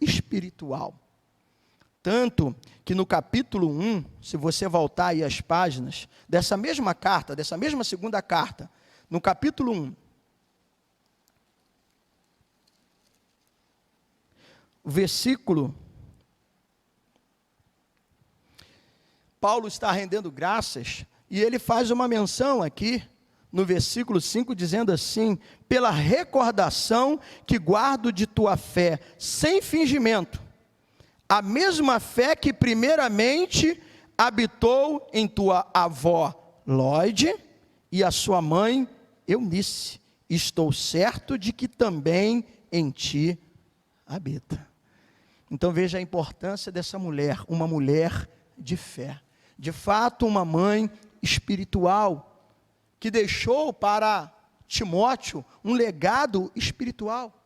espiritual. Tanto que no capítulo 1, se você voltar aí às páginas, dessa mesma carta, dessa mesma segunda carta, no capítulo 1, o versículo, Paulo está rendendo graças, e ele faz uma menção aqui, no versículo 5, dizendo assim: pela recordação que guardo de tua fé, sem fingimento, a mesma fé que primeiramente habitou em tua avó Lóide e a sua mãe Eunice. Estou certo de que também em ti habita. Então veja a importância dessa mulher, uma mulher de fé. De fato, uma mãe espiritual, que deixou para Timóteo um legado espiritual.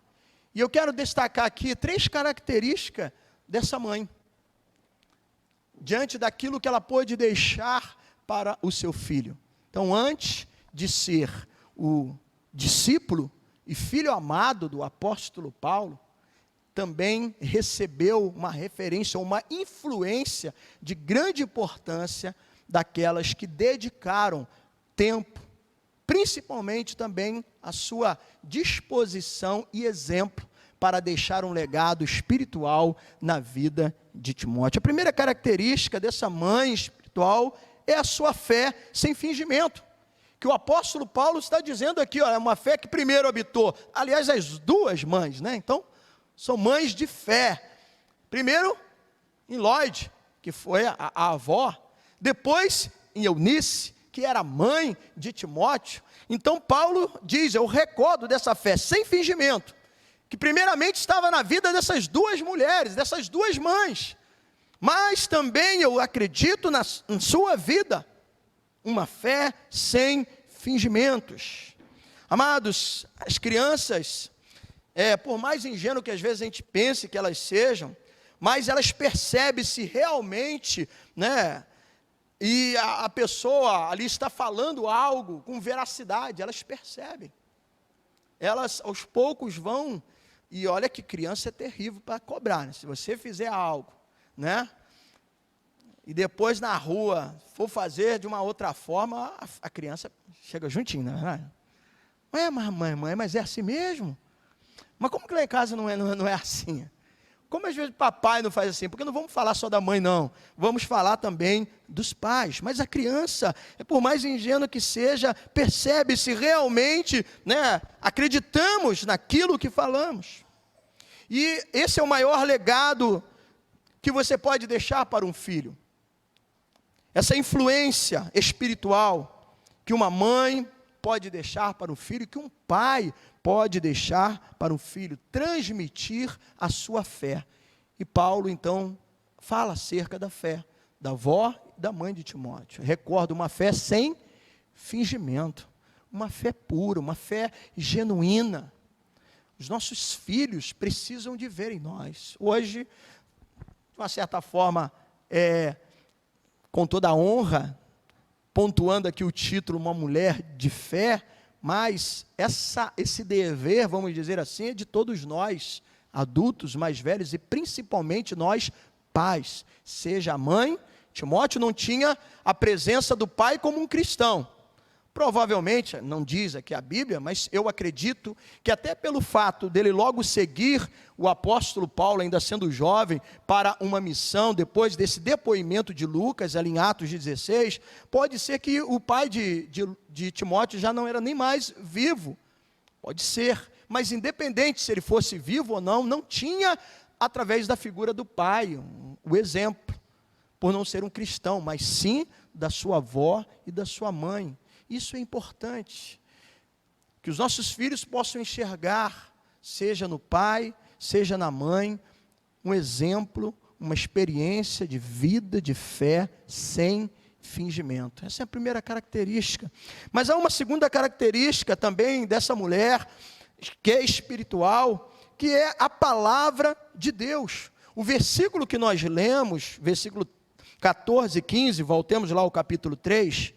E eu quero destacar aqui 3 características dessa mãe, diante daquilo que ela pôde deixar para o seu filho. Então, antes de ser o discípulo e filho amado do apóstolo Paulo, também recebeu uma referência, uma influência de grande importância daquelas que dedicaram tempo, principalmente também a sua disposição e exemplo para deixar um legado espiritual na vida de Timóteo. A primeira característica dessa mãe espiritual é a sua fé sem fingimento, que o apóstolo Paulo está dizendo aqui, ó, é uma fé que primeiro habitou, aliás, as duas mães, né? Então, são mães de fé. Primeiro, em Lóide, que foi a avó, depois em Eunice, que era mãe de Timóteo. Então Paulo diz, eu recordo dessa fé sem fingimento, que primeiramente estava na vida dessas duas mulheres, dessas duas mães, mas também eu acredito em sua vida, uma fé sem fingimentos. Amados, as crianças, por mais ingênuo que às vezes a gente pense que elas sejam, mas elas percebem se realmente, né, e a pessoa ali está falando algo com veracidade, elas percebem. Elas aos poucos vão, e olha que criança é terrível para cobrar, né? Se você fizer algo, né, e depois na rua for fazer de uma outra forma, a criança chega juntinho, né? Mãe, mas é assim mesmo? Mas como que lá em casa não é assim? Como às vezes papai não faz assim? Porque não vamos falar só da mãe, não. Vamos falar também dos pais. Mas a criança, por mais ingênua que seja, percebe se realmente, né, acreditamos naquilo que falamos. E esse é o maior legado que você pode deixar para um filho. Essa influência espiritual que uma mãe pode deixar para o filho, que um pai pode deixar para o filho, transmitir a sua fé. E Paulo, então, fala acerca da fé, da avó e da mãe de Timóteo. Recorda uma fé sem fingimento, uma fé pura, uma fé genuína. Os nossos filhos precisam de ver em nós. Hoje, de uma certa forma, com toda a honra, pontuando aqui o título, uma mulher de fé, mas esse dever, vamos dizer assim, é de todos nós, adultos, mais velhos, e principalmente nós, pais. Seja a mãe, Timóteo não tinha a presença do pai como um cristão. Provavelmente, não diz aqui a Bíblia, mas eu acredito que até pelo fato dele logo seguir o apóstolo Paulo, ainda sendo jovem, para uma missão, depois desse depoimento de Lucas, ali em Atos 16, pode ser que o pai de Timóteo já não era nem mais vivo, pode ser, mas independente se ele fosse vivo ou não, não tinha, através da figura do pai, o exemplo, por não ser um cristão, mas sim da sua avó e da sua mãe. Isso é importante, que os nossos filhos possam enxergar, seja no pai, seja na mãe, um exemplo, uma experiência de vida, de fé, sem fingimento. Essa é a primeira característica. Mas há uma segunda característica também dessa mulher, que é espiritual, que é a palavra de Deus. O versículo que nós lemos, versículo 14 e 15, voltemos lá ao capítulo 3.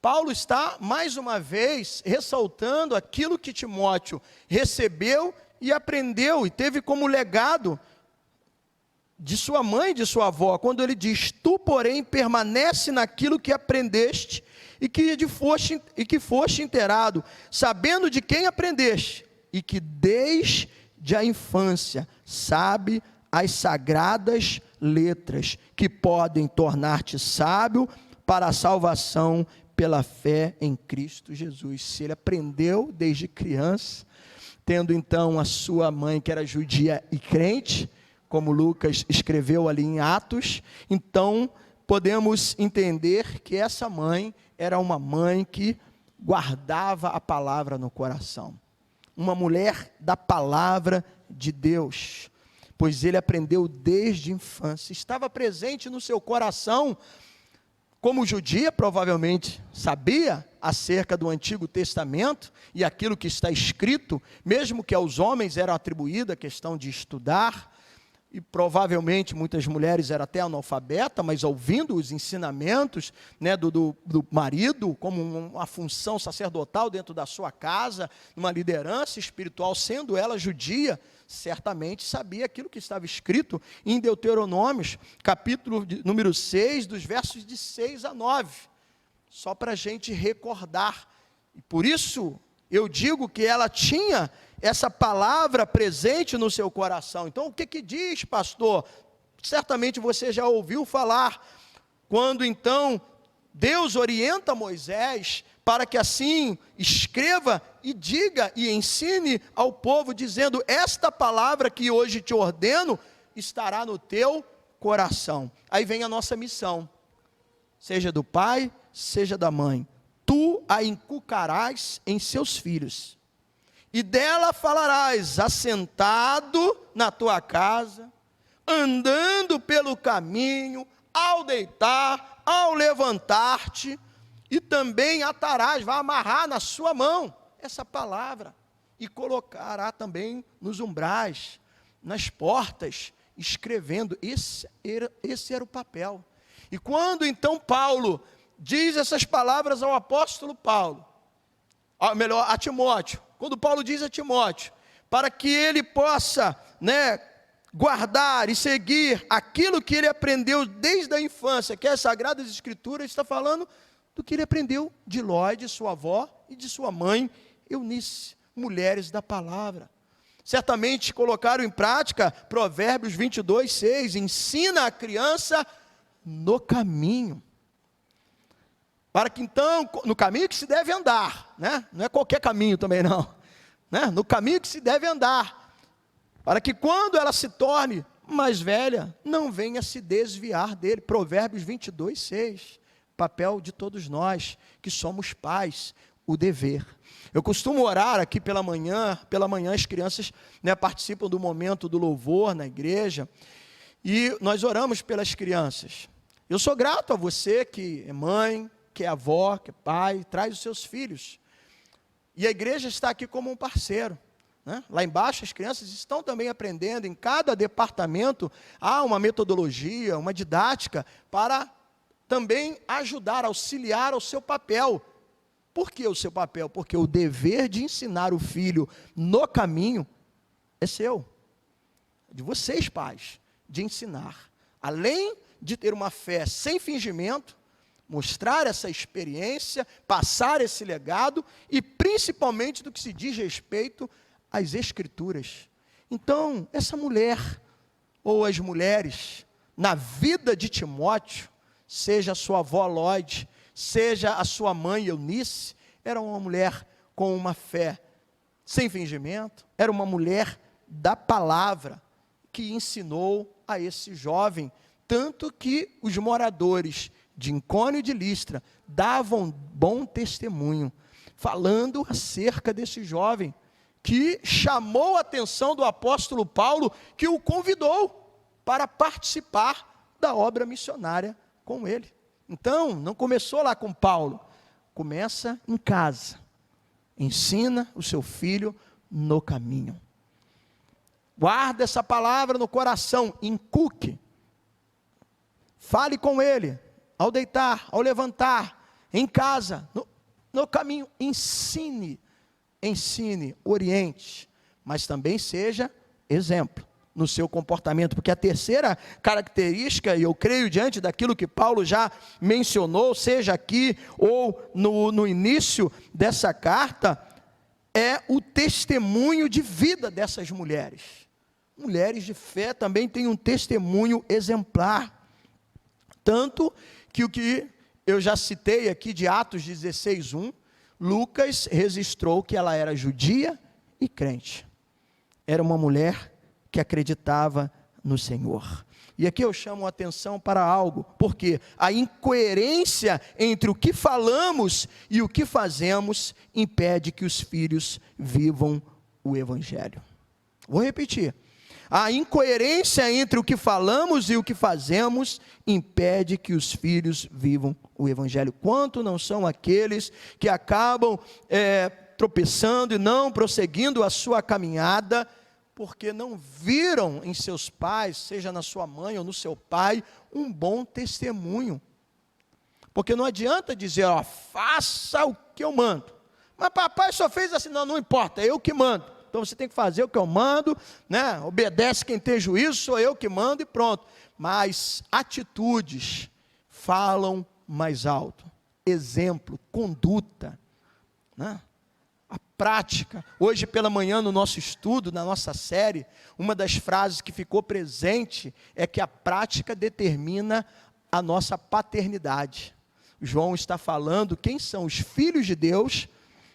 Paulo está, mais uma vez, ressaltando aquilo que Timóteo recebeu e aprendeu, e teve como legado de sua mãe e de sua avó, quando ele diz: tu, porém, permanece naquilo que aprendeste e que foste inteirado, sabendo de quem aprendeste, e que desde a infância sabe as sagradas letras, que podem tornar-te sábio para a salvação pela fé em Cristo Jesus. Se ele aprendeu desde criança, tendo então a sua mãe, que era judia e crente, como Lucas escreveu ali em Atos, então podemos entender que essa mãe era uma mãe que guardava a palavra no coração. Uma mulher da palavra de Deus, pois ele aprendeu desde a infância, estava presente no seu coração. Como judia, provavelmente sabia acerca do Antigo Testamento e aquilo que está escrito, mesmo que aos homens era atribuída a questão de estudar, e provavelmente muitas mulheres eram até analfabetas, mas ouvindo os ensinamentos, né, do marido, como uma função sacerdotal dentro da sua casa, uma liderança espiritual, sendo ela judia, certamente sabia aquilo que estava escrito em Deuteronômios, capítulo número 6, dos versos de 6 a 9, só para a gente recordar. E por isso eu digo que ela tinha essa palavra presente no seu coração. Então, o que diz, pastor? Certamente você já ouviu falar, quando então Deus orienta Moisés para que assim escreva e diga e ensine ao povo, dizendo: esta palavra que hoje te ordeno estará no teu coração. Aí vem a nossa missão, seja do pai, seja da mãe. Tu a inculcarás em seus filhos, e dela falarás assentado na tua casa, andando pelo caminho, ao deitar, ao levantar-te, e também atarás, vai amarrar na sua mão essa palavra, e colocará também nos umbrais, nas portas, escrevendo. Esse era o papel. E quando então Paulo diz essas palavras ao apóstolo Paulo, a Timóteo, quando Paulo diz a Timóteo, para que ele possa, guardar e seguir aquilo que ele aprendeu desde a infância, que é as Sagradas Escrituras, está falando do que ele aprendeu de Ló, de sua avó e de sua mãe Eunice, mulheres da palavra. Certamente colocaram em prática Provérbios 22, 6, ensina a criança no caminho, para que então, no caminho que se deve andar, não é qualquer caminho também não, no caminho que se deve andar, para que quando ela se torne mais velha, não venha se desviar dele. Provérbios 22, 6, papel de todos nós, que somos pais, o dever. Eu costumo orar aqui pela manhã as crianças participam do momento do louvor na igreja, e nós oramos pelas crianças. Eu sou grato a você que é mãe, que é avó, que é pai, traz os seus filhos. E a igreja está aqui como um parceiro. Lá embaixo as crianças estão também aprendendo, em cada departamento há uma metodologia, uma didática, para também ajudar, auxiliar ao seu papel. Por que o seu papel? Porque o dever de ensinar o filho no caminho é seu, de vocês pais, de ensinar. Além de ter uma fé sem fingimento, mostrar essa experiência, passar esse legado, e principalmente do que se diz respeito às Escrituras. Então, essa mulher, ou as mulheres, na vida de Timóteo, seja a sua avó Lloyd, seja a sua mãe Eunice, era uma mulher com uma fé sem fingimento, era uma mulher da palavra, que ensinou a esse jovem, tanto que os moradores de Icônio e de Listra davam bom testemunho, falando acerca desse jovem, que chamou a atenção do apóstolo Paulo, que o convidou para participar da obra missionária com ele. Então, não começou lá com Paulo, começa em casa, ensina o seu filho no caminho. Guarda essa palavra no coração, inculque. Fale com ele, ao deitar, ao levantar, em casa, no caminho. Ensine, oriente, mas também seja exemplo no seu comportamento, porque a terceira característica, e eu creio diante daquilo que Paulo já mencionou, seja aqui ou no início dessa carta, é o testemunho de vida dessas mulheres. Mulheres de fé também têm um testemunho exemplar, tanto que o que eu já citei aqui de Atos 16:1, Lucas registrou que ela era judia e crente, era uma mulher que acreditava no Senhor. E aqui eu chamo a atenção para algo, porque a incoerência entre o que falamos e o que fazemos impede que os filhos vivam o Evangelho. Vou repetir. A incoerência entre o que falamos e o que fazemos impede que os filhos vivam o Evangelho. Quanto não são aqueles que acabam tropeçando e não prosseguindo a sua caminhada, porque não viram em seus pais, seja na sua mãe ou no seu pai, um bom testemunho. Porque não adianta dizer, faça o que eu mando. Mas papai só fez assim, não importa, é eu que mando. Então você tem que fazer o que eu mando, né? Obedece quem tem juízo, sou eu que mando e pronto. Mas atitudes falam mais alto. Exemplo, conduta, né? A prática. Hoje pela manhã no nosso estudo, na nossa série, uma das frases que ficou presente é que a prática determina a nossa paternidade. João está falando quem são os filhos de Deus.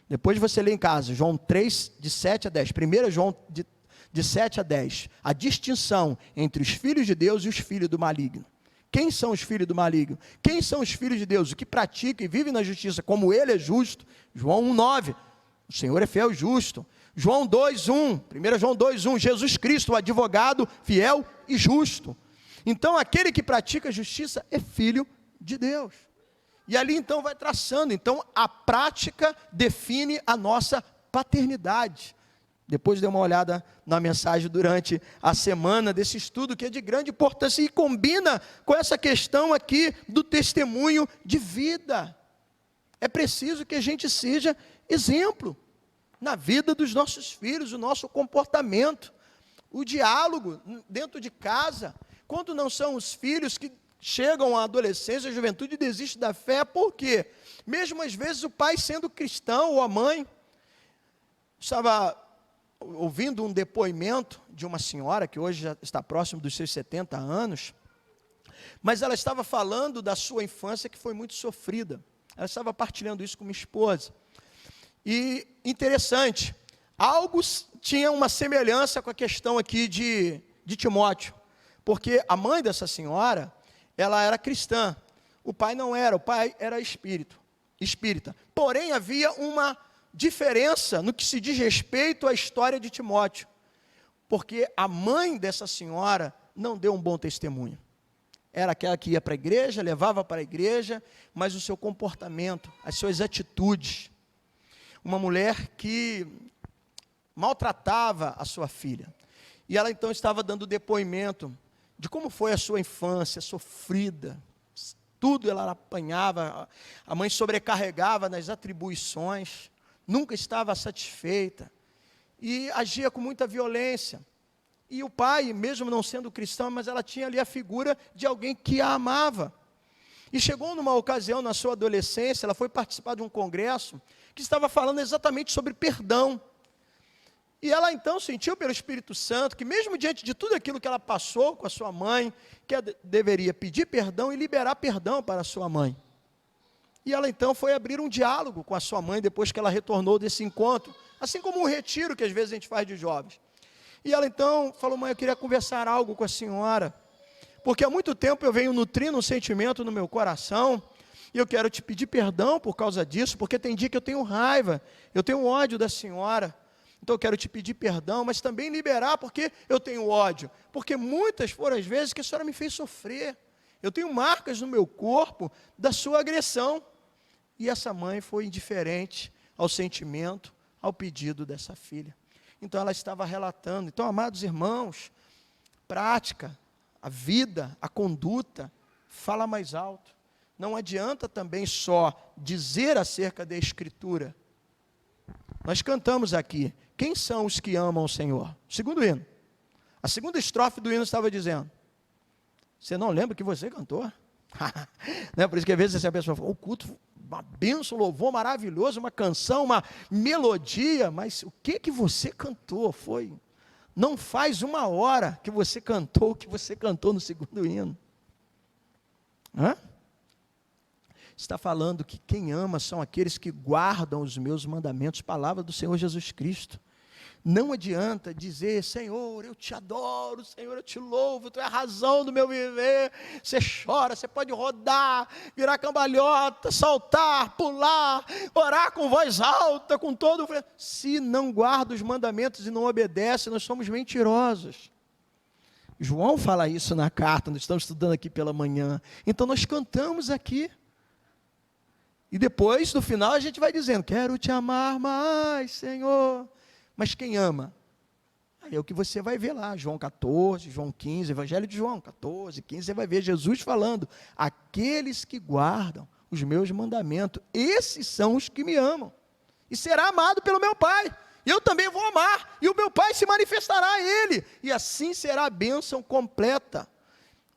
Depois você lê em casa, João 3, de 7 a 10. 1 João de 7 a 10. A distinção entre os filhos de Deus e os filhos do maligno. Quem são os filhos do maligno? Quem são os filhos de Deus? O que pratica e vive na justiça, como ele é justo. João 1,9. O Senhor é fiel e justo. João 2,1. 1 João 2,1. Jesus Cristo, o advogado fiel e justo. Então, aquele que pratica a justiça é filho de Deus. E ali então vai traçando. Então, a prática define a nossa paternidade. Depois dê uma olhada na mensagem durante a semana desse estudo, que é de grande importância e combina com essa questão aqui do testemunho de vida. É preciso que a gente seja exemplo na vida dos nossos filhos, o nosso comportamento, o diálogo dentro de casa. Quando não são os filhos que chegam à adolescência, à juventude e desistem da fé, por quê? Mesmo às vezes o pai sendo cristão ou a mãe. Estava ouvindo um depoimento de uma senhora que hoje já está próximo dos seus 70 anos, mas ela estava falando da sua infância que foi muito sofrida. Ela estava partilhando isso com minha esposa. E interessante, algo tinha uma semelhança com a questão aqui de Timóteo, porque a mãe dessa senhora, ela era cristã, o pai não era, o pai era espírita. Porém, havia uma diferença no que se diz respeito à história de Timóteo, porque a mãe dessa senhora não deu um bom testemunho. Era aquela que ia para a igreja, levava para a igreja, mas o seu comportamento, as suas atitudes. Uma mulher que maltratava a sua filha. E ela então estava dando depoimento de como foi a sua infância sofrida. Tudo ela apanhava, a mãe sobrecarregava nas atribuições, nunca estava satisfeita e agia com muita violência. E o pai, mesmo não sendo cristão, mas ela tinha ali a figura de alguém que a amava. E chegou numa ocasião na sua adolescência, ela foi participar de um congresso que estava falando exatamente sobre perdão. E ela então sentiu pelo Espírito Santo que mesmo diante de tudo aquilo que ela passou com a sua mãe, que ela deveria pedir perdão e liberar perdão para a sua mãe. E ela então foi abrir um diálogo com a sua mãe depois que ela retornou desse encontro, assim como um retiro que às vezes a gente faz de jovens. E ela então falou: mãe, eu queria conversar algo com a senhora, porque há muito tempo eu venho nutrindo um sentimento no meu coração, e eu quero te pedir perdão por causa disso, porque tem dia que eu tenho raiva, eu tenho ódio da senhora. Então eu quero te pedir perdão, mas também liberar porque eu tenho ódio. Porque muitas foram as vezes que a senhora me fez sofrer. Eu tenho marcas no meu corpo da sua agressão. E essa mãe foi indiferente ao sentimento, ao pedido dessa filha. Então ela estava relatando. Então, amados irmãos, prática, a vida, a conduta, fala mais alto. Não adianta também só dizer acerca da Escritura. Nós cantamos aqui, quem são os que amam o Senhor? Segundo hino. A segunda estrofe do hino estava dizendo, você não lembra que você cantou? Né? Por isso que às vezes essa pessoa fala, o culto, uma bênção, louvor maravilhoso, uma canção, uma melodia, mas o que você cantou? Não faz uma hora que você cantou o que você cantou no segundo hino. Está falando que quem ama são aqueles que guardam os meus mandamentos, palavra do Senhor Jesus Cristo. Não adianta dizer, Senhor, eu te adoro, Senhor, eu te louvo, Tu é a razão do meu viver. Você chora, você pode rodar, virar cambalhota, saltar, pular, orar com voz alta, com todo... Se não guarda os mandamentos e não obedece, nós somos mentirosos. João fala isso na carta, nós estamos estudando aqui pela manhã. Então nós cantamos aqui. E depois, no final, a gente vai dizendo, quero te amar mais, Senhor. Mas quem ama? Aí é o que você vai ver lá, João 14, João 15, Evangelho de João 14, 15, você vai ver Jesus falando, aqueles que guardam os meus mandamentos, esses são os que me amam, e será amado pelo meu Pai, e eu também vou amar, e o meu Pai se manifestará a ele, e assim será a bênção completa.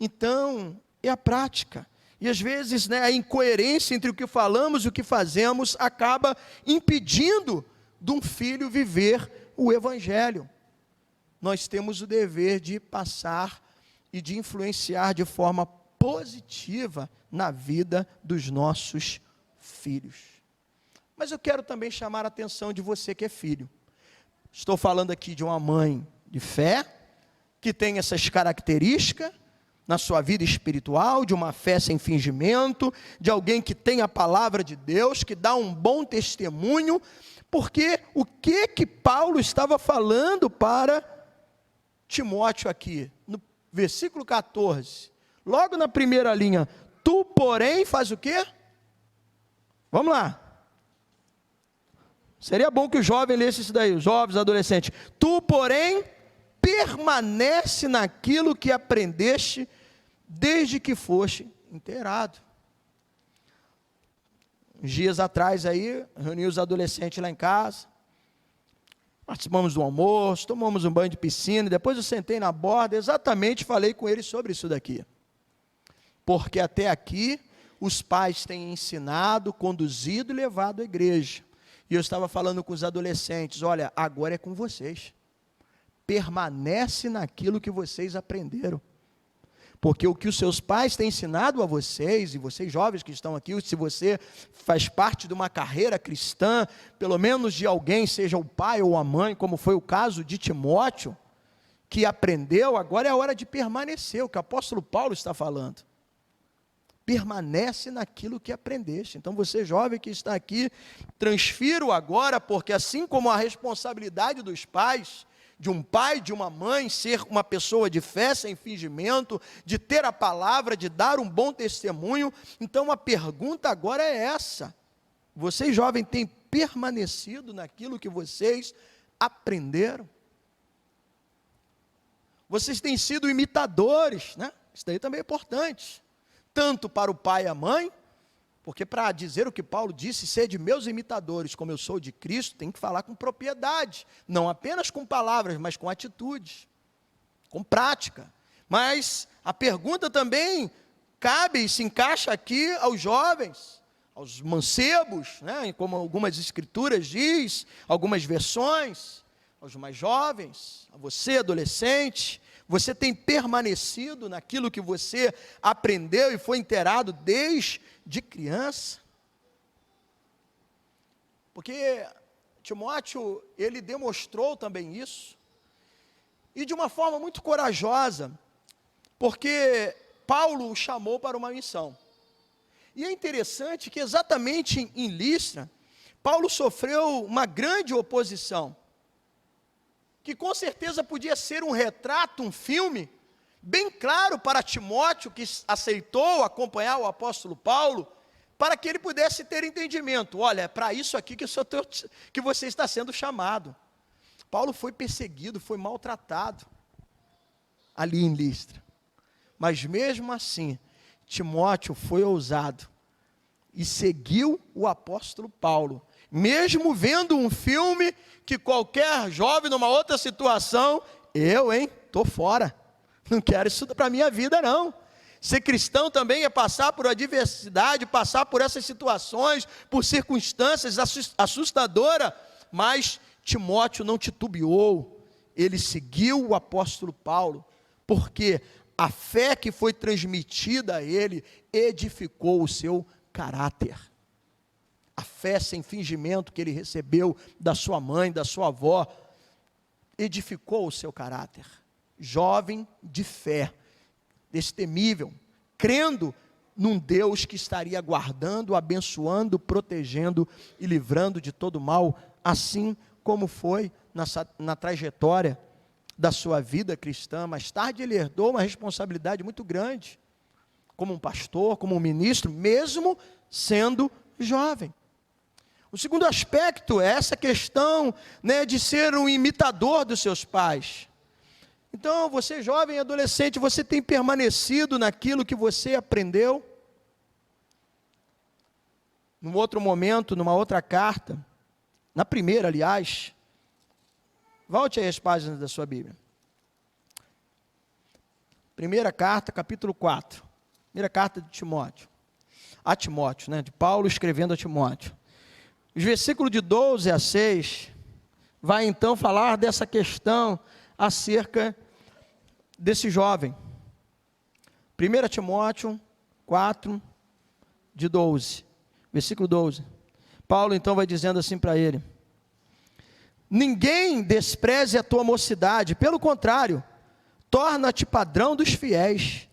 Então, é a prática, e às vezes, a incoerência entre o que falamos e o que fazemos, acaba impedindo de um filho viver o Evangelho. Nós temos o dever de passar e de influenciar de forma positiva na vida dos nossos filhos. Mas eu quero também chamar a atenção de você que é filho. Estou falando aqui de uma mãe de fé, que tem essas características na sua vida espiritual, de uma fé sem fingimento, de alguém que tem a palavra de Deus, que dá um bom testemunho. Porque o que Paulo estava falando para Timóteo aqui? No versículo 14, logo na primeira linha, tu porém faz o quê? Vamos lá. Seria bom que o jovem lesse isso daí, os jovens, adolescentes. Tu porém permanece naquilo que aprendeste desde que foste inteirado. Uns dias atrás aí, reuni os adolescentes lá em casa, participamos do almoço, tomamos um banho de piscina, depois eu sentei na borda, exatamente falei com eles sobre isso daqui. Porque até aqui, os pais têm ensinado, conduzido e levado a igreja. E eu estava falando com os adolescentes, olha, agora é com vocês. Permanece naquilo que vocês aprenderam. Porque o que os seus pais têm ensinado a vocês, e vocês jovens que estão aqui, se você faz parte de uma carreira cristã, pelo menos de alguém, seja o pai ou a mãe, como foi o caso de Timóteo, que aprendeu, agora é a hora de permanecer, o que o apóstolo Paulo está falando. Permanece naquilo que aprendeste. Então você jovem que está aqui, transfira-o agora, porque assim como a responsabilidade dos pais, de um pai, de uma mãe, ser uma pessoa de fé sem fingimento, de ter a palavra, de dar um bom testemunho. Então a pergunta agora é essa: vocês jovens têm permanecido naquilo que vocês aprenderam? Vocês têm sido imitadores, né? Isso daí também é importante, tanto para o pai e a mãe, porque para dizer o que Paulo disse, ser de meus imitadores, como eu sou de Cristo, tem que falar com propriedade, não apenas com palavras, mas com atitudes, com prática. Mas a pergunta também cabe e se encaixa aqui aos jovens, aos mancebos, né? Como algumas escrituras diz, algumas versões, aos mais jovens, a você adolescente. Você tem permanecido naquilo que você aprendeu e foi inteirado desde criança? Porque Timóteo, ele demonstrou também isso, e de uma forma muito corajosa, porque Paulo o chamou para uma missão. E é interessante que exatamente em Listra, Paulo sofreu uma grande oposição, que com certeza podia ser um retrato, um filme, bem claro para Timóteo, que aceitou acompanhar o apóstolo Paulo, para que ele pudesse ter entendimento. Olha, é para isso aqui que você está sendo chamado. Paulo foi perseguido, foi maltratado ali em Listra. Mas mesmo assim, Timóteo foi ousado e seguiu o apóstolo Paulo. Mesmo vendo um filme que qualquer jovem numa outra situação, estou fora. Não quero isso para a minha vida, não. Ser cristão também é passar por adversidade, passar por essas situações, por circunstâncias assustadoras, mas Timóteo não titubeou, ele seguiu o apóstolo Paulo, porque a fé que foi transmitida a ele edificou o seu caráter. A fé sem fingimento que ele recebeu da sua mãe, da sua avó, edificou o seu caráter. Jovem de fé, destemível, crendo num Deus que estaria guardando, abençoando, protegendo e livrando de todo mal, assim como foi na trajetória da sua vida cristã. Mais tarde ele herdou uma responsabilidade muito grande, como um pastor, como um ministro, mesmo sendo jovem. O segundo aspecto é essa questão, de ser um imitador dos seus pais. Então, você jovem e adolescente, você tem permanecido naquilo que você aprendeu? Num outro momento, numa outra carta, na primeira, aliás, volte aí as páginas da sua Bíblia. Primeira carta, capítulo 4. Primeira carta de Timóteo. A Timóteo, de Paulo escrevendo a Timóteo. Os versículos de 12 a 6, vai então falar dessa questão acerca desse jovem. 1 Timóteo 4, de 12, versículo 12. Paulo então vai dizendo assim para ele: ninguém despreze a tua mocidade, pelo contrário, torna-te padrão dos fiéis,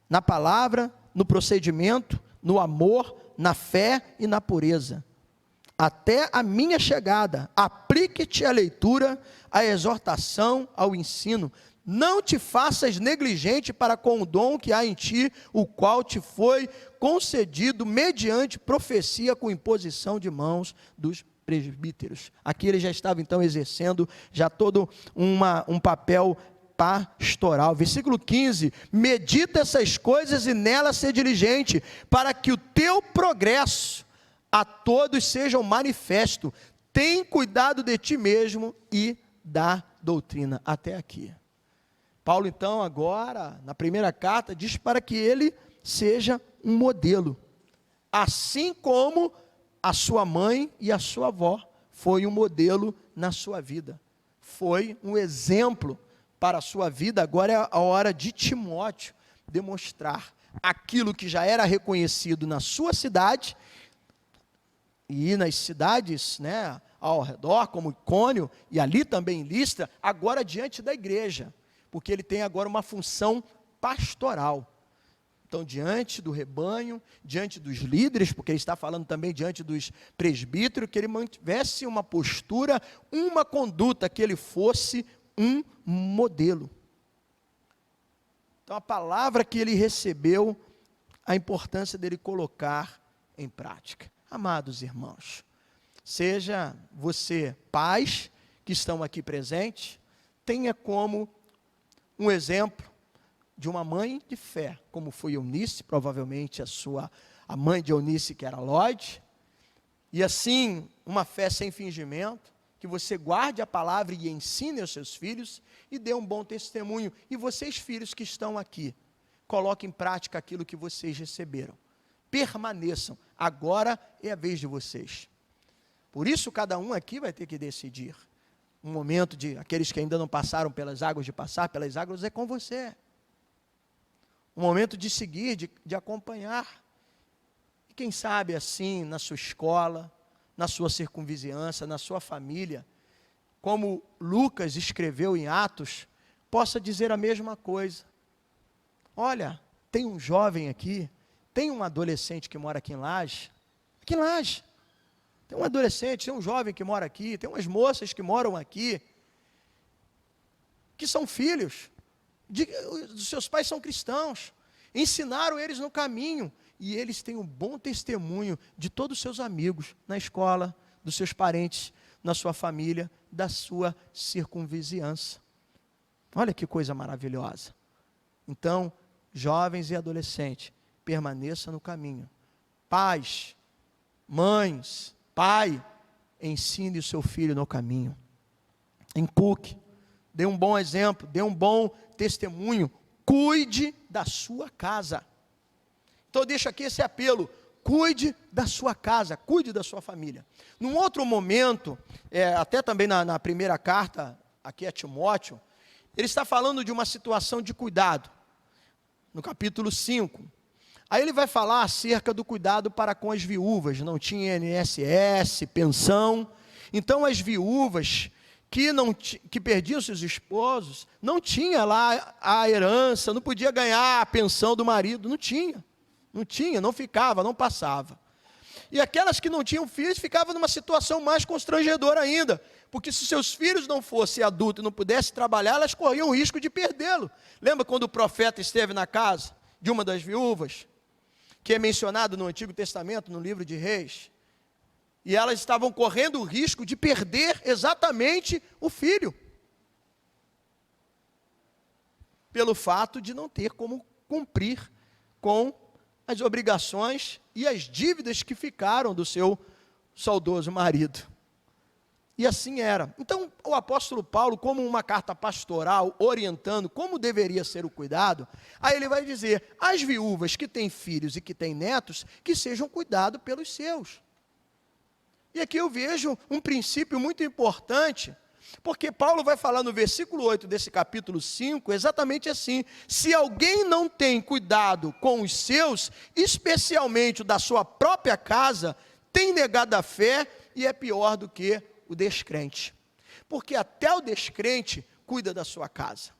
na palavra, no procedimento, no amor, na fé e na pureza. Até a minha chegada, aplique-te à leitura, à exortação, ao ensino. Não te faças negligente para com o dom que há em ti, o qual te foi concedido mediante profecia com imposição de mãos dos presbíteros. Aqui ele já estava então exercendo já todo um papel pastoral. Versículo 15, medita essas coisas e nelas ser diligente, para que o teu progresso a todos sejam manifesto. Tem cuidado de ti mesmo e da doutrina. Até aqui. Paulo então agora, na primeira carta, diz para que ele seja um modelo, assim como a sua mãe e a sua avó foi um modelo na sua vida, foi um exemplo para a sua vida. Agora é a hora de Timóteo demonstrar aquilo que já era reconhecido na sua cidade e nas cidades, ao redor, como Icônio, e ali também em Listra, agora diante da igreja, porque ele tem agora uma função pastoral. Então, diante do rebanho, diante dos líderes, porque ele está falando também diante dos presbíteros, que ele mantivesse uma postura, uma conduta, que ele fosse um modelo. Então, a palavra que ele recebeu, a importância dele colocar em prática. Amados irmãos, seja você pais que estão aqui presentes, tenha como um exemplo de uma mãe de fé, como foi Eunice, provavelmente a mãe de Eunice, que era Lóide, e assim, uma fé sem fingimento, que você guarde a palavra e ensine aos seus filhos, e dê um bom testemunho. E vocês, filhos que estão aqui, coloquem em prática aquilo que vocês receberam. Permaneçam, agora é a vez de vocês. Por isso, cada um aqui vai ter que decidir. Um momento de, aqueles que ainda não passaram pelas águas, de passar pelas águas, é com você. Um momento de seguir, de acompanhar. E quem sabe assim, na sua escola, na sua circunvizinhança, na sua família, como Lucas escreveu em Atos, possa dizer a mesma coisa. Olha, tem um jovem aqui, tem um adolescente que mora aqui em Laje, tem um adolescente, tem um jovem que mora aqui, tem umas moças que moram aqui, que são filhos, os seus pais são cristãos, ensinaram eles no caminho, e eles têm um bom testemunho de todos os seus amigos, na escola, dos seus parentes, na sua família, da sua circunvizinhança. Olha que coisa maravilhosa. Então, jovens e adolescentes, permaneça no caminho. Pais, mães, pai, ensine o seu filho no caminho. Inculque, dê um bom exemplo, dê um bom testemunho, cuide da sua casa. Então eu deixo aqui esse apelo, cuide da sua casa, cuide da sua família. Num outro momento, até também na primeira carta, aqui a Timóteo, ele está falando de uma situação de cuidado, no capítulo 5. Aí ele vai falar acerca do cuidado para com as viúvas, não tinha INSS, pensão, então as viúvas que perdiam seus esposos, não tinha lá a herança, não podia ganhar a pensão do marido, não tinha, não ficava, não passava. E aquelas que não tinham filhos ficavam numa situação mais constrangedora ainda, porque se seus filhos não fossem adultos e não pudessem trabalhar, elas corriam o risco de perdê-lo. Lembra quando o profeta esteve na casa de uma das viúvas, que é mencionado no Antigo Testamento, no livro de Reis? E elas estavam correndo o risco de perder exatamente o filho, pelo fato de não ter como cumprir com as obrigações e as dívidas que ficaram do seu saudoso marido. E assim era. Então, o apóstolo Paulo, como uma carta pastoral, orientando como deveria ser o cuidado, aí ele vai dizer, as viúvas que têm filhos e que têm netos, que sejam cuidados pelos seus. E aqui eu vejo um princípio muito importante, porque Paulo vai falar no versículo 8 desse capítulo 5, exatamente assim, se alguém não tem cuidado com os seus, especialmente o da sua própria casa, tem negado a fé e é pior do que o descrente. Porque até o descrente cuida da sua casa.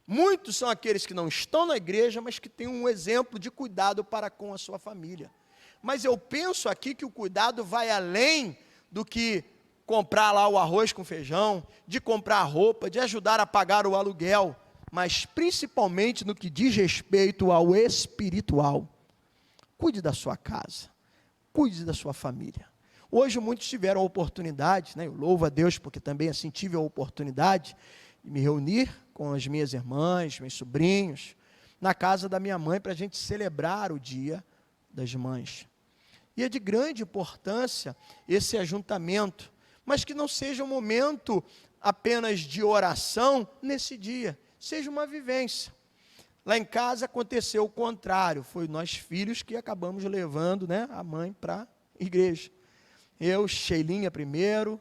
Muitos são aqueles que não estão na igreja, mas que têm um exemplo de cuidado para com a sua família. Mas eu penso aqui que o cuidado vai além do que comprar lá o arroz com feijão, de comprar roupa, de ajudar a pagar o aluguel, mas principalmente no que diz respeito ao espiritual. Cuide da sua casa, cuide da sua família. Hoje muitos tiveram a oportunidade, eu louvo a Deus porque também assim tive a oportunidade de me reunir com as minhas irmãs, meus sobrinhos, na casa da minha mãe para a gente celebrar o Dia das Mães. E é de grande importância esse ajuntamento, mas que não seja um momento apenas de oração nesse dia, seja uma vivência. Lá em casa aconteceu o contrário, foi nós filhos que acabamos levando a mãe para a igreja. Eu, Sheilinha primeiro,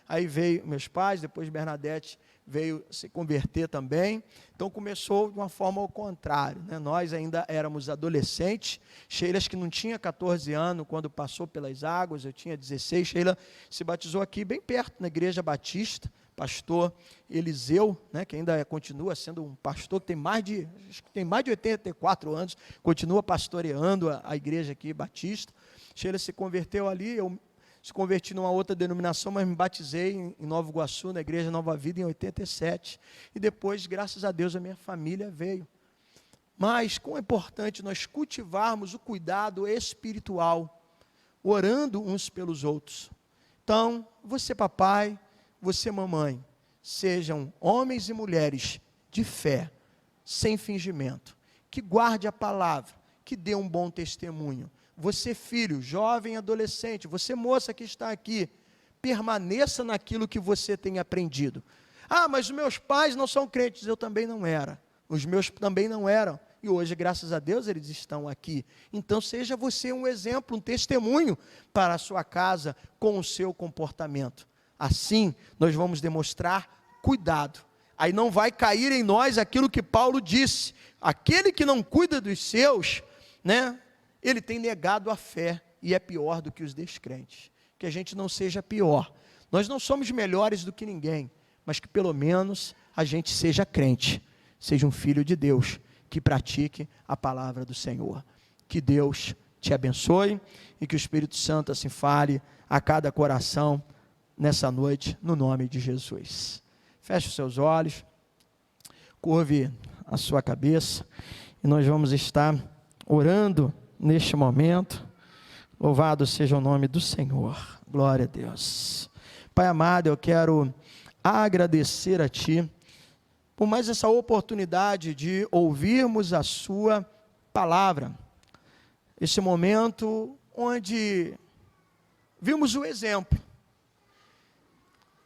aí veio meus pais, depois Bernadette veio se converter também. Então começou de uma forma ao contrário, Nós ainda éramos adolescentes, Sheila que não tinha 14 anos quando passou pelas águas, eu tinha 16, Sheila se batizou aqui bem perto, na igreja batista, pastor Eliseu, que ainda continua sendo um pastor que tem mais de 84 anos, continua pastoreando a igreja aqui batista. Sheila se converteu ali, eu se converti numa outra denominação, mas me batizei em Nova Iguaçu, na Igreja Nova Vida, em 87. E depois, graças a Deus, a minha família veio. Mas, como é importante nós cultivarmos o cuidado espiritual, orando uns pelos outros. Então, você papai, você mamãe, sejam homens e mulheres de fé, sem fingimento, que guarde a palavra, que dê um bom testemunho. Você filho, jovem, adolescente, você moça que está aqui, permaneça naquilo que você tem aprendido. Ah, mas os meus pais não são crentes, eu também não era. Os meus também não eram. E hoje, graças a Deus, eles estão aqui. Então, seja você um exemplo, um testemunho para a sua casa com o seu comportamento. Assim, nós vamos demonstrar cuidado. Aí não vai cair em nós aquilo que Paulo disse. Aquele que não cuida dos seus, ele tem negado a fé e é pior do que os descrentes. Que a gente não seja pior. Nós não somos melhores do que ninguém, mas que pelo menos a gente seja crente, seja um filho de Deus, que pratique a palavra do Senhor. Que Deus te abençoe e que o Espírito Santo assim fale a cada coração nessa noite, no nome de Jesus. Feche os seus olhos, curve a sua cabeça e nós vamos estar orando neste momento. Louvado seja o nome do Senhor. Glória a Deus. Pai amado, eu quero agradecer a Ti por mais essa oportunidade de ouvirmos a Sua palavra. Esse momento onde vimos o exemplo.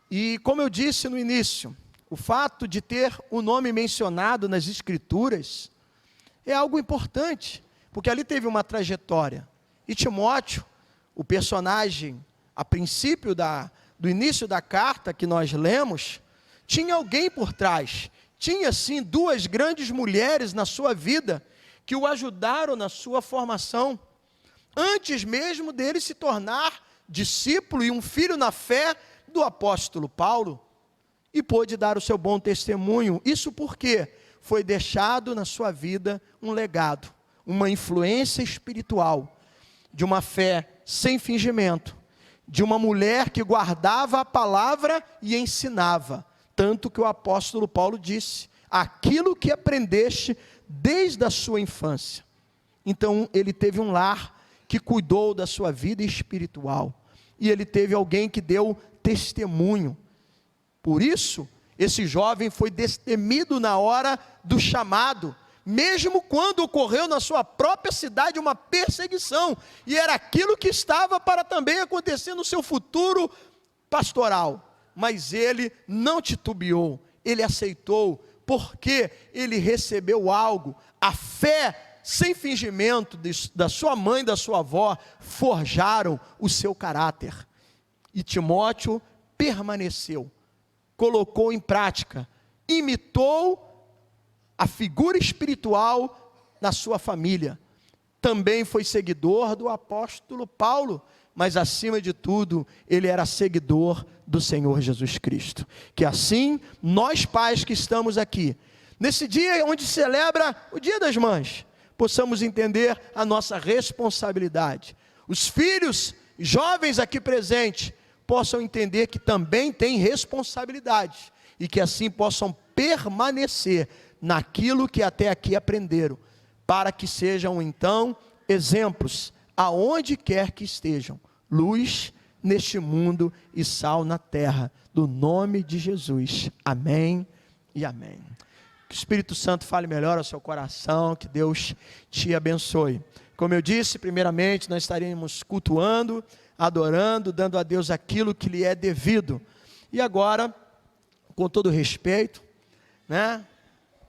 E como eu disse no início, o fato de ter o nome mencionado nas Escrituras é algo importante, porque ali teve uma trajetória. E Timóteo, o personagem, a princípio do início da carta que nós lemos, tinha alguém por trás. Tinha, sim, duas grandes mulheres na sua vida que o ajudaram na sua formação. Antes mesmo dele se tornar discípulo e um filho na fé do apóstolo Paulo, e pôde dar o seu bom testemunho. Isso porque foi deixado na sua vida um legado, uma influência espiritual, de uma fé sem fingimento, de uma mulher que guardava a palavra e ensinava, tanto que o apóstolo Paulo disse, aquilo que aprendeste desde a sua infância. Então ele teve um lar que cuidou da sua vida espiritual, e ele teve alguém que deu testemunho. Por isso, esse jovem foi destemido na hora do chamado, mesmo quando ocorreu na sua própria cidade uma perseguição, e era aquilo que estava para também acontecer no seu futuro pastoral, mas ele não titubeou, ele aceitou, porque ele recebeu algo, a fé sem fingimento da sua mãe e da sua avó, forjaram o seu caráter, e Timóteo permaneceu, colocou em prática, imitou a figura espiritual na sua família. Também foi seguidor do apóstolo Paulo, mas acima de tudo, ele era seguidor do Senhor Jesus Cristo. Que assim, nós pais que estamos aqui, nesse dia onde celebra o Dia das Mães, possamos entender a nossa responsabilidade. Os filhos jovens aqui presentes, possam entender que também têm responsabilidade, e que assim possam permanecer naquilo que até aqui aprenderam, para que sejam então exemplos, aonde quer que estejam, luz neste mundo e sal na terra, no nome de Jesus, amém e amém. Que o Espírito Santo fale melhor ao seu coração, que Deus te abençoe. Como eu disse, primeiramente nós estaremos cultuando, adorando, dando a Deus aquilo que lhe é devido. E agora, com todo respeito, né,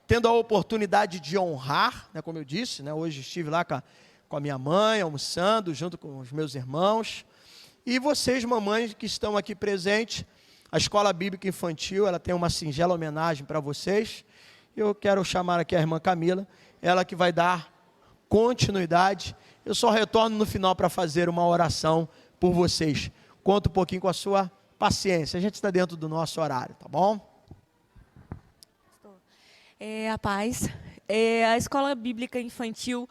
tendo a oportunidade de honrar, né, como eu disse, né, hoje estive lá com a minha mãe, almoçando, junto com os meus irmãos, e vocês, mamães que estão aqui presentes, a Escola Bíblica Infantil, ela tem uma singela homenagem para vocês. Eu quero chamar aqui a irmã Camila, ela que vai dar continuidade. Eu só retorno no final para fazer uma oração por vocês. Conta um pouquinho com a sua paciência. A gente está dentro do nosso horário, tá bom? A paz. A Escola Bíblica Infantil,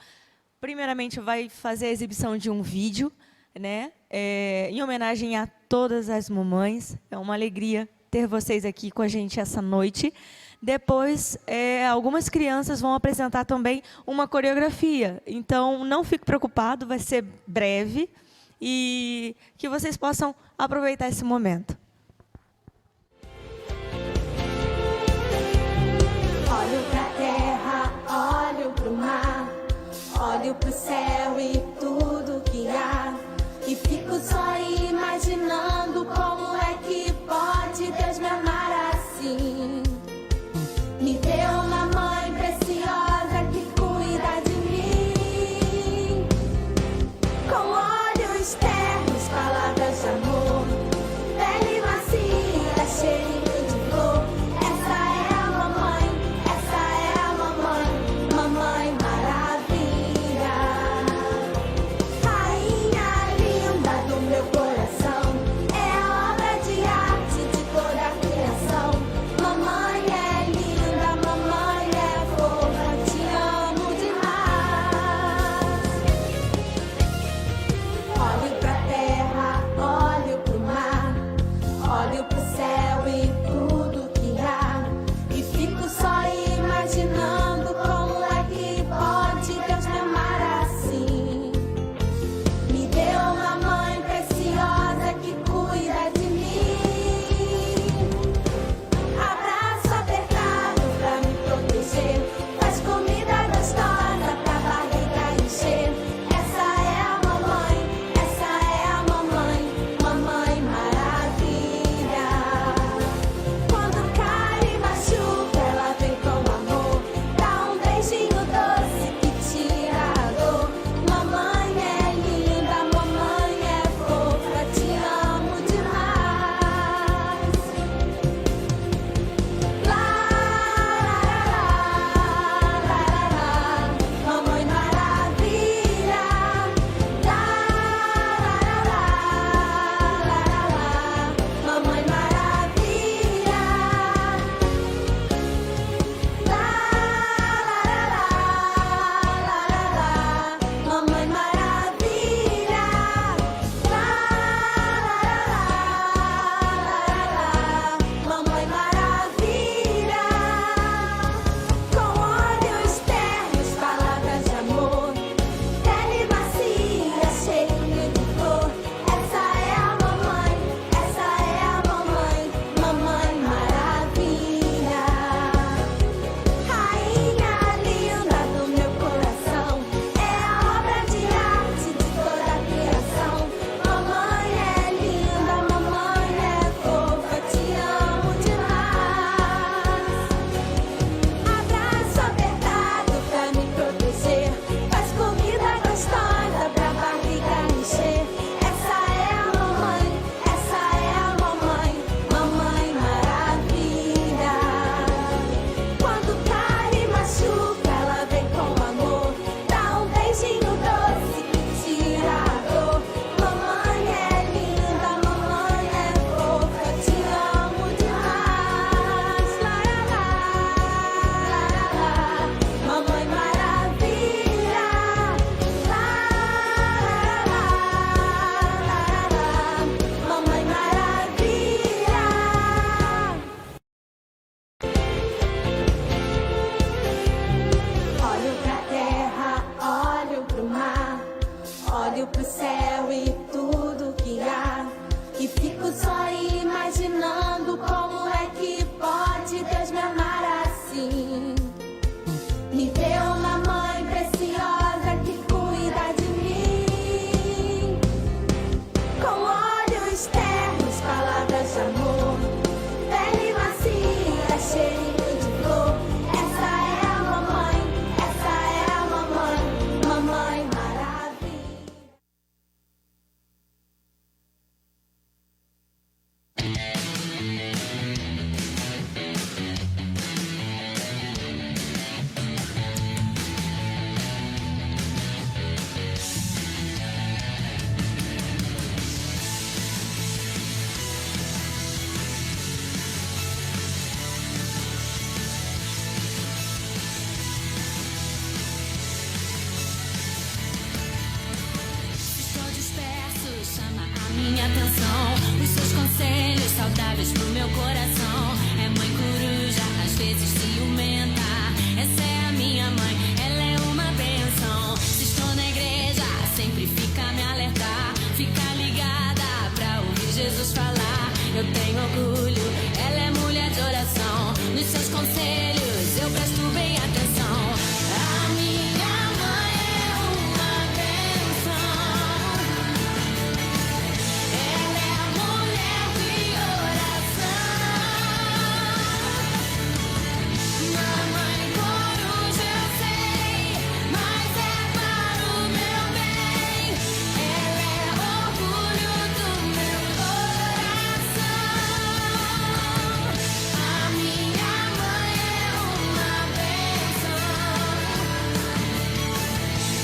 primeiramente, vai fazer a exibição de um vídeo, né? Em homenagem a todas as mamães. É uma alegria ter vocês aqui com a gente essa noite. Depois, algumas crianças vão apresentar também uma coreografia. Então, não fique preocupado, vai ser breve. E que vocês possam aproveitar esse momento. Olho pra terra, olho pro mar, olho pro céu e tudo que há, e fico só imaginando como é que pode Deus me amar assim. Me deu uma mãe preciosa que cuida de mim, com olhos ternos, palavras de amor, pele macia, cheirinho de flor. Essa é a mamãe, essa é a mamãe, mamãe maravilha, rainha linda do meu coração. É a Olho pro céu e tudo que há, e fico só imaginando como é que pode Deus me amar assim. Me deu uma mãe preciosa que cuida de mim, com olhos ternos, palavras de amor, pele macia, cheirinho de flor. Essa é a mamãe, essa é a mamãe, mamãe maravilha. Estou disperso, chama a minha atenção. Os seus conselhos saudáveis pro meu coração. É mãe coruja, às vezes ciumenta. Essa é a minha mãe, ela é uma benção. Se estou na igreja, sempre fica a me alertar. Fica ligada pra ouvir Jesus falar. Eu tenho orgulho, ela é mulher de oração. Nos seus conselhos eu presto bem atenção. A minha mãe é uma benção. Ela é a mulher de oração. Mamãe coruja eu sei, mas é para o meu bem. Ela é orgulho do meu coração. A minha mãe é uma benção.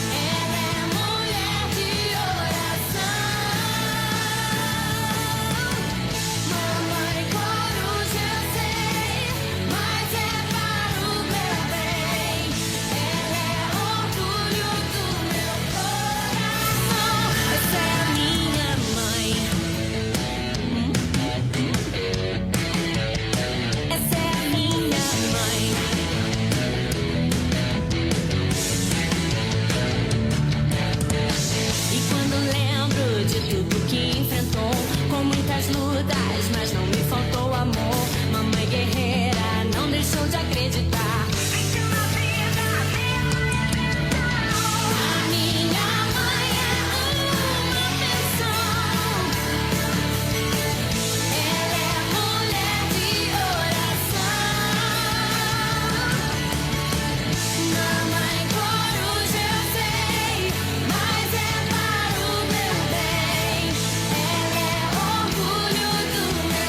Ela é mulher de oração. Mamãe coruja eu sei, mas é para o meu bem. Ela é orgulho do meu coração. Essa é a minha mãe. Essa é a minha mãe. E quando lembro de tudo que enfrentou, com muitas lutas, mas não me faltou amor. Mamãe guerreira não deixou de acreditar. A minha mãe é uma benção. Ela é mulher de oração. Mamãe coruja eu sei, mas é para o meu bem. Ela é orgulho do meu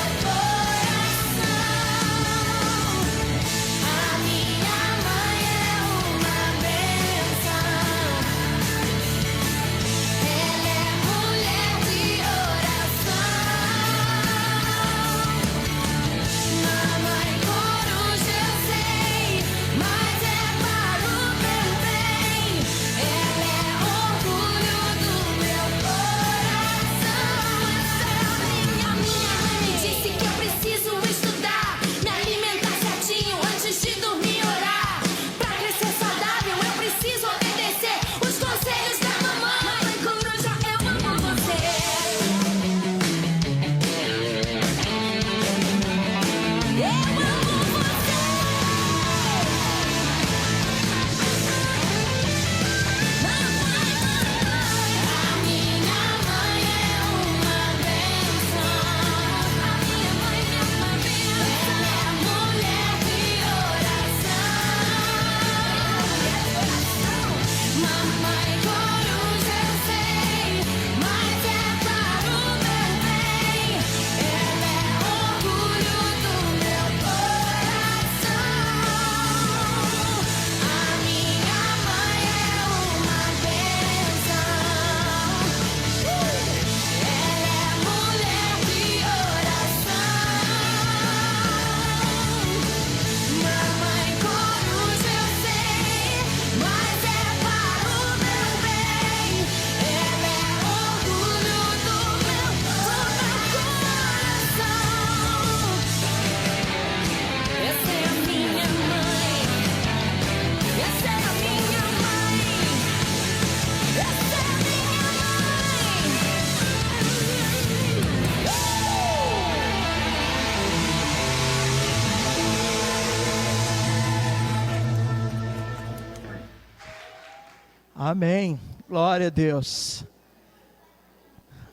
Amém. Glória a Deus.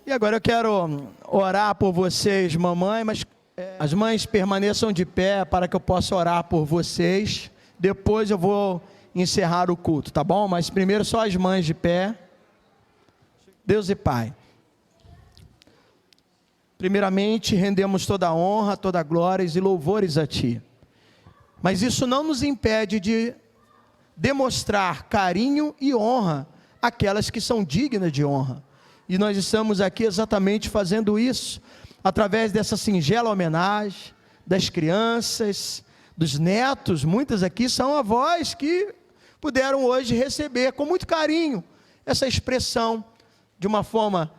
E agora eu quero orar por vocês, mamãe, mas as mães permaneçam de pé para que eu possa orar por vocês. Depois eu vou encerrar o culto, tá bom? Mas primeiro só as mães de pé. Deus e Pai, primeiramente rendemos toda a honra, toda a glória e louvores a Ti. Mas isso não nos impede de demonstrar carinho e honra àquelas que são dignas de honra. E nós estamos aqui exatamente fazendo isso, através dessa singela homenagem, das crianças, dos netos. Muitas aqui são avós que puderam hoje receber com muito carinho essa expressão, de uma forma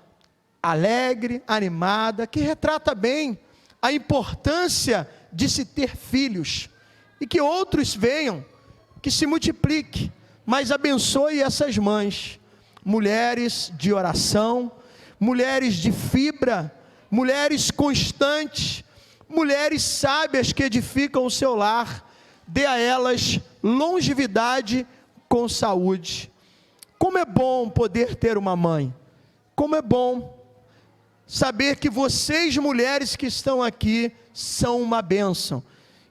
alegre, animada, que retrata bem a importância de se ter filhos, e que outros venham, que se multiplique, mas abençoe essas mães, mulheres de oração, mulheres de fibra, mulheres constantes, mulheres sábias que edificam o seu lar. Dê a elas longevidade com saúde. Como é bom poder ter uma mãe, como é bom saber que vocês, mulheres que estão aqui, são uma bênção.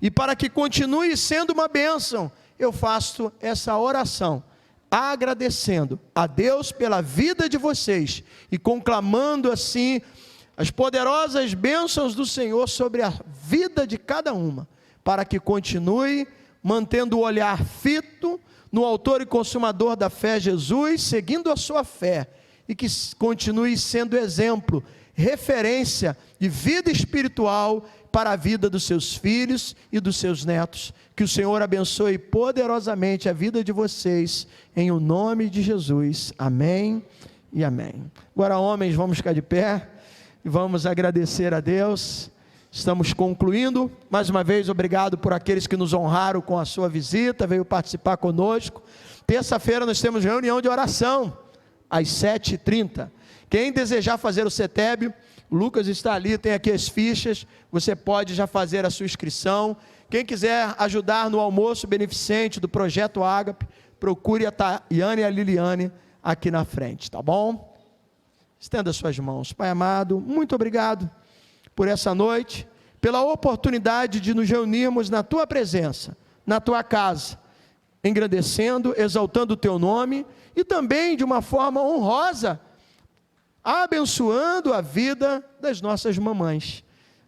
E para que continue sendo uma bênção, eu faço essa oração, agradecendo a Deus pela vida de vocês e conclamando assim as poderosas bênçãos do Senhor sobre a vida de cada uma, para que continue mantendo o olhar fito no autor e consumador da fé, Jesus, seguindo a sua fé, e que continue sendo exemplo, referência de vida espiritual para a vida dos seus filhos e dos seus netos. Que o Senhor abençoe poderosamente a vida de vocês, em o nome de Jesus. Amém e amém. Agora, homens, vamos ficar de pé e vamos agradecer a Deus. Estamos concluindo. Mais uma vez, obrigado por aqueles que nos honraram com a sua visita, veio participar conosco. Terça-feira nós temos reunião de oração, às 7h30. Quem desejar fazer o CETEB, o Lucas está ali, tem aqui as fichas, você pode já fazer a sua inscrição. Quem quiser ajudar no almoço beneficente do Projeto Ágape, procure a Tayane e a Liliane aqui na frente, tá bom? Estenda suas mãos. Pai amado, muito obrigado por essa noite, pela oportunidade de nos reunirmos na Tua presença, na Tua casa, engrandecendo, exaltando o Teu nome, e também de uma forma honrosa, abençoando a vida das nossas mamães.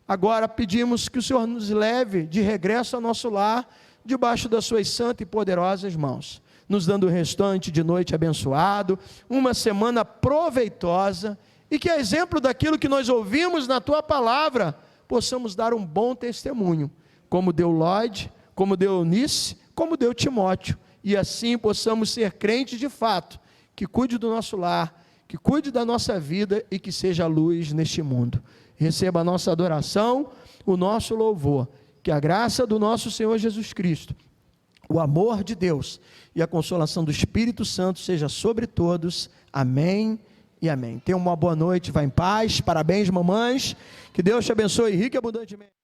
Agora pedimos que o Senhor nos leve de regresso ao nosso lar, debaixo das suas santas e poderosas mãos, nos dando o restante de noite abençoado, uma semana proveitosa, e que a exemplo daquilo que nós ouvimos na Tua palavra, possamos dar um bom testemunho, como deu Lloyd, como deu Eunice, como deu Timóteo, e assim possamos ser crentes de fato, que cuide do nosso lar, que cuide da nossa vida e que seja luz neste mundo. Receba a nossa adoração, o nosso louvor, que a graça do nosso Senhor Jesus Cristo, o amor de Deus e a consolação do Espírito Santo seja sobre todos. Amém e amém. Tenha uma boa noite, vá em paz, parabéns mamães, que Deus te abençoe rica e abundantemente.